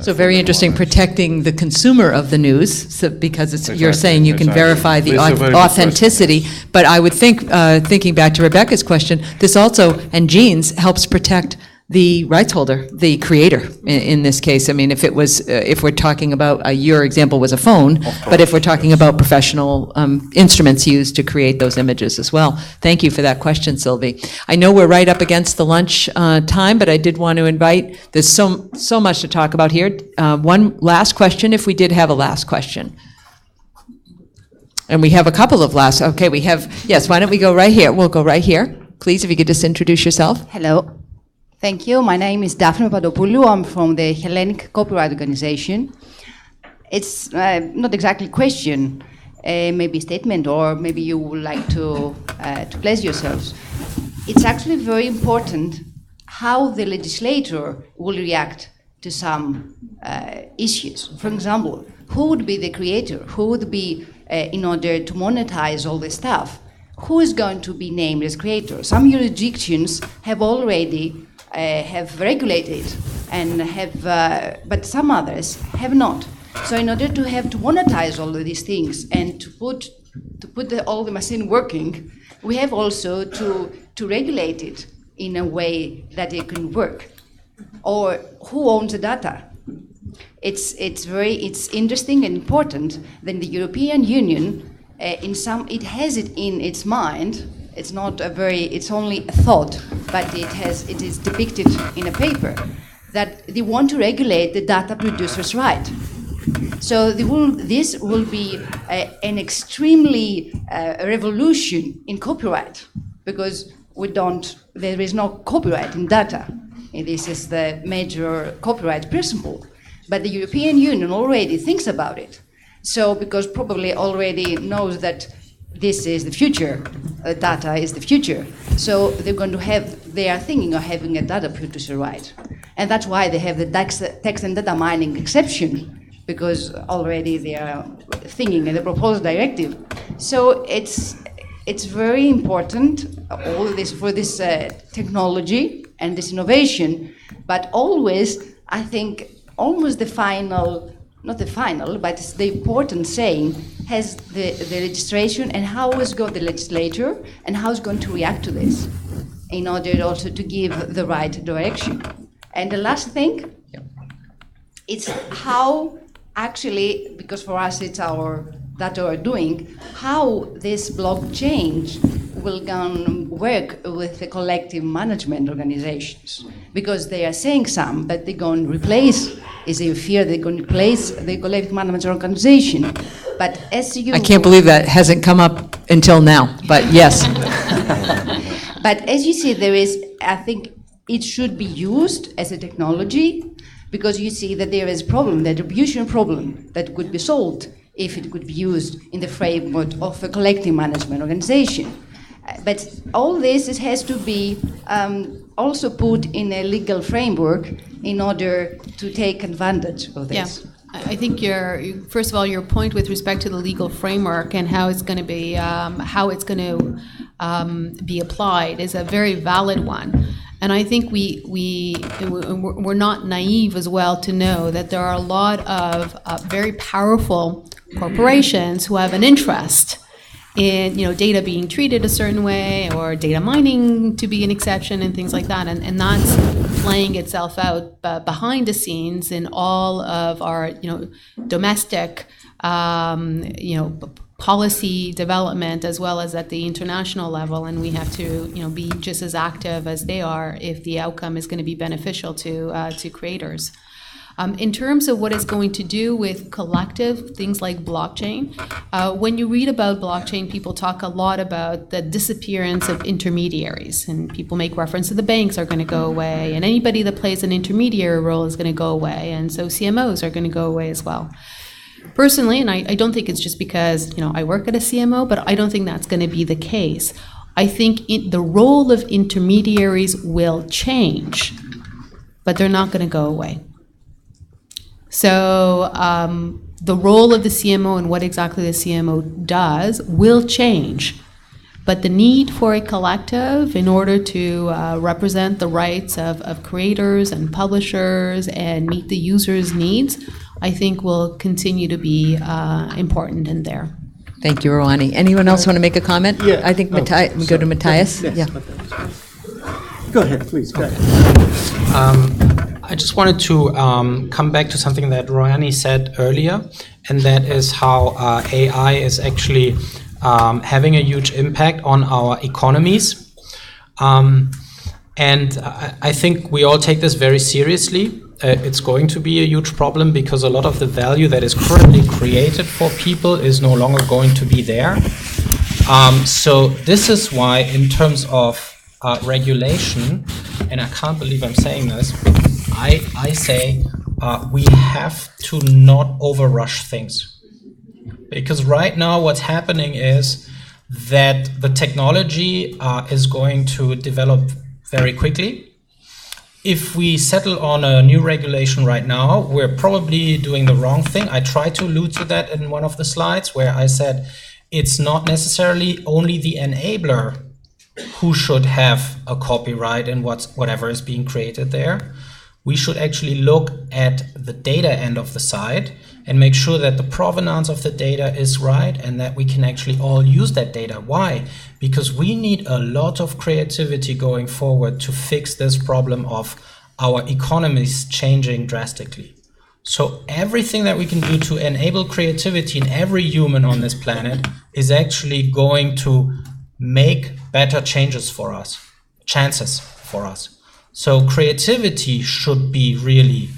so very interesting, protecting the consumer of the news, so because it's, you're saying you can verify the authenticity. But I would think, thinking back to Rebecca's question, this also, and Jean's, helps protect the rights holder, the creator in this case. I mean, if it was, if we're talking about, your example was a phone, but if we're talking about professional instruments used to create those images as well. Thank you for that question, Sylvie. I know we're right up against the lunch time, but I did want to invite, there's so much to talk about here. One last question, if we did have a last question. And we have a couple of last, okay, we have, yes, why don't we go right here? We'll go right here. Please, if you could just introduce yourself. Hello. Thank you. My name is Daphne Papadopoulou. I'm from the Hellenic Copyright Organization. It's not exactly a question, maybe a statement, or maybe you would like to place yourselves. It's actually very important how the legislator will react to some issues. For example, who would be the creator? Who would be, in order to monetize all this stuff, who is going to be named as creator? Some jurisdictions have already have regulated and have, but some others have not. So in order to have to monetize all of these things and to put all the machine working, we have also to regulate it in a way that it can work. Or who owns the data? It's interesting and important that the European Union, it has it in its mind. It's not a very, it's only a thought, but it is depicted in a paper that they want to regulate the data producer's right. So this will be an extremely revolution in copyright, because there is no copyright in data. And this is the major copyright principle. But the European Union already thinks about it. So, because probably already knows that this is the future, data is the future. So they are thinking of having a data producer right. And that's why they have the text and data mining exception, because already they are thinking in the proposed directive. So it's very important, all this for this technology and this innovation, but always, I think, almost the final, not the final, but it's the important saying, has the legislation and how is the legislator and how is going to react to this in order also to give the right direction. And the last thing, it's how actually, because for us it's that we're doing, how this blockchain will work with the collective management organizations. Because they are saying some, but they're going to replace, is there fear they're going to replace the collective management organization. But as you... I can't believe that hasn't come up until now, but yes. But as you see, there is, I think it should be used as a technology, because you see that there is a problem, the attribution problem that could be solved if it could be used in the framework of a collective management organization. But all this has to be also put in a legal framework in order to take advantage of this. Yeah. I think first of all, your point with respect to the legal framework and how it's going to be applied is a very valid one. And I think we're not naive as well to know that there are a lot of very powerful corporations who have an interest in data being treated a certain way, or data mining to be an exception, and things like that, and that's playing itself out behind the scenes in all of our domestic policy development, as well as at the international level, and we have to be just as active as they are if the outcome is going to be beneficial to creators. In terms of what it's going to do with collective things like blockchain, when you read about blockchain, people talk a lot about the disappearance of intermediaries, and people make reference to the banks are going to go away, and anybody that plays an intermediary role is going to go away, and so CMOs are going to go away as well. Personally, and I don't think it's just because I work at a CMO, but I don't think that's going to be the case. I think the role of intermediaries will change, but they're not going to go away. So the role of the CMO and what exactly the CMO does will change, but the need for a collective in order to represent the rights of creators and publishers and meet the users' needs, I think will continue to be important in there. Thank you, Rouhani. Anyone else want to make a comment? Yeah. I think we go to Matthias. Yes. Yeah. Go ahead, please. Go ahead. I just wanted to come back to something that Rouhani said earlier, and that is how AI is actually having a huge impact on our economies. And I think we all take this very seriously. It's going to be a huge problem because a lot of the value that is currently created for people is no longer going to be there. So this is why, in terms of regulation, and I can't believe I'm saying this, I say we have to not overrush things. Because right now what's happening is that the technology is going to develop very quickly. If we settle on a new regulation right now, we're probably doing the wrong thing. I tried to allude to that in one of the slides where I said it's not necessarily only the enabler who should have a copyright in whatever is being created there. We should actually look at the data end of the side and make sure that the provenance of the data is right and that we can actually all use that data. Why? Because we need a lot of creativity going forward to fix this problem of our economies changing drastically. So everything that we can do to enable creativity in every human on this planet is actually going to make better chances for us. So creativity should be really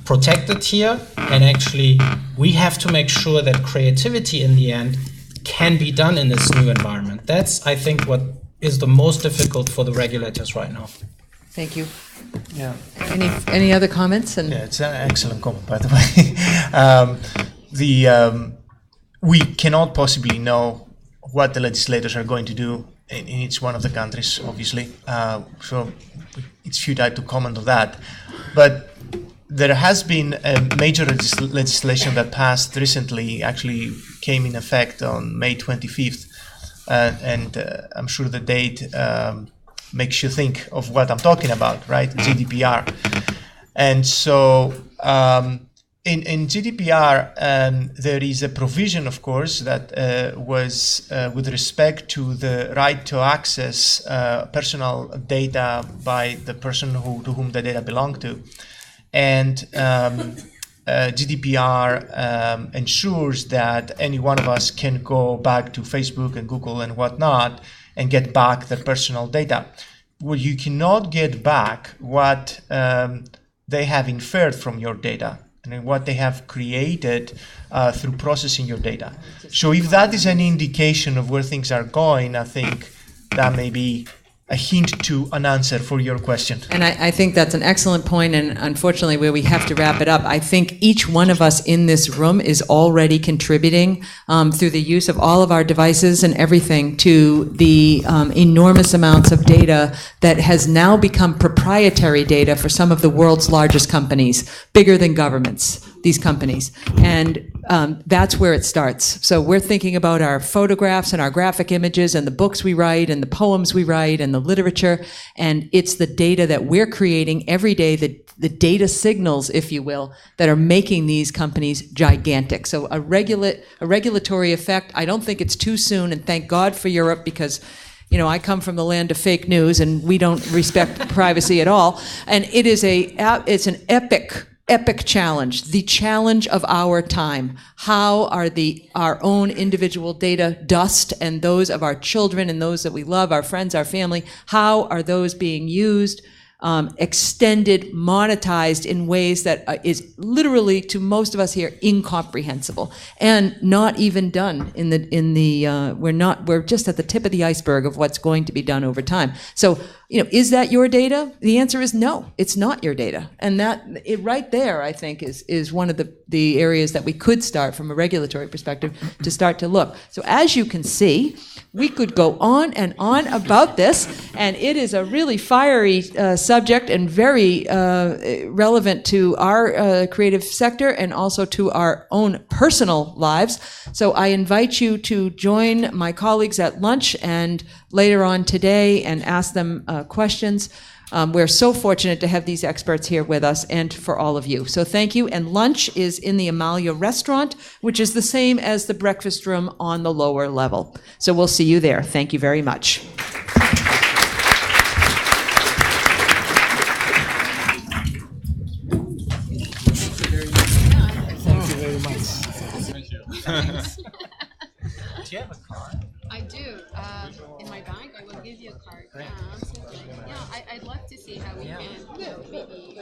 protected here, and actually we have to make sure that creativity in the end can be done in this new environment. That's, I think, what is the most difficult for the regulators right now. Thank you. Yeah. Any other comments? Yeah, it's an excellent comment, by the way. We cannot possibly know what the legislators are going to do in each one of the countries, obviously. So it's futile to comment on that. But there has been a major legislation that passed recently, actually came in effect on May 25th. And I'm sure the date makes you think of what I'm talking about, right? GDPR. And so in GDPR, there is a provision, of course, that was with respect to the right to access personal data by the person to whom the data belong to. And GDPR ensures that any one of us can go back to Facebook and Google and whatnot and get back their personal data. Well, you cannot get back what they have inferred from your data and what they have created through processing your data. So if that is an indication of where things are going, I think that may be a hint to an answer for your question. And I think that's an excellent point, and unfortunately where we have to wrap it up, I think each one of us in this room is already contributing through the use of all of our devices and everything to the enormous amounts of data that has now become proprietary data for some of the world's largest companies, bigger than governments, these companies. And that's where it starts. So we're thinking about our photographs and our graphic images and the books we write and the poems we write and the literature, and it's the data that we're creating every day, the data signals, if you will, that are making these companies gigantic. So a regulatory effect, I don't think it's too soon, and thank God for Europe, because I come from the land of fake news and we don't respect privacy at all. And it's an epic challenge, the challenge of our time. How are our own individual data, dust, and those of our children and those that we love, our friends, our family, how are those being used, extended, monetized in ways that is literally, to most of us here, incomprehensible, and not even done we're just at the tip of the iceberg of what's going to be done over time. So, is that your data? The answer is no, it's not your data. And right there, I think, is one of the areas that we could start from a regulatory perspective to start to look. So as you can see, we could go on and on about this, and it is a really fiery subject and very relevant to our creative sector and also to our own personal lives. So I invite you to join my colleagues at lunch and later on today and ask them questions. We're so fortunate to have these experts here with us and for all of you. So thank you. And lunch is in the Amalia restaurant, which is the same as the breakfast room on the lower level. So we'll see you there. Thank you very much. Thank you very much. Thank you. Do you have a card? I do. In my bag, I will give you a card. I'd love to see how we can maybe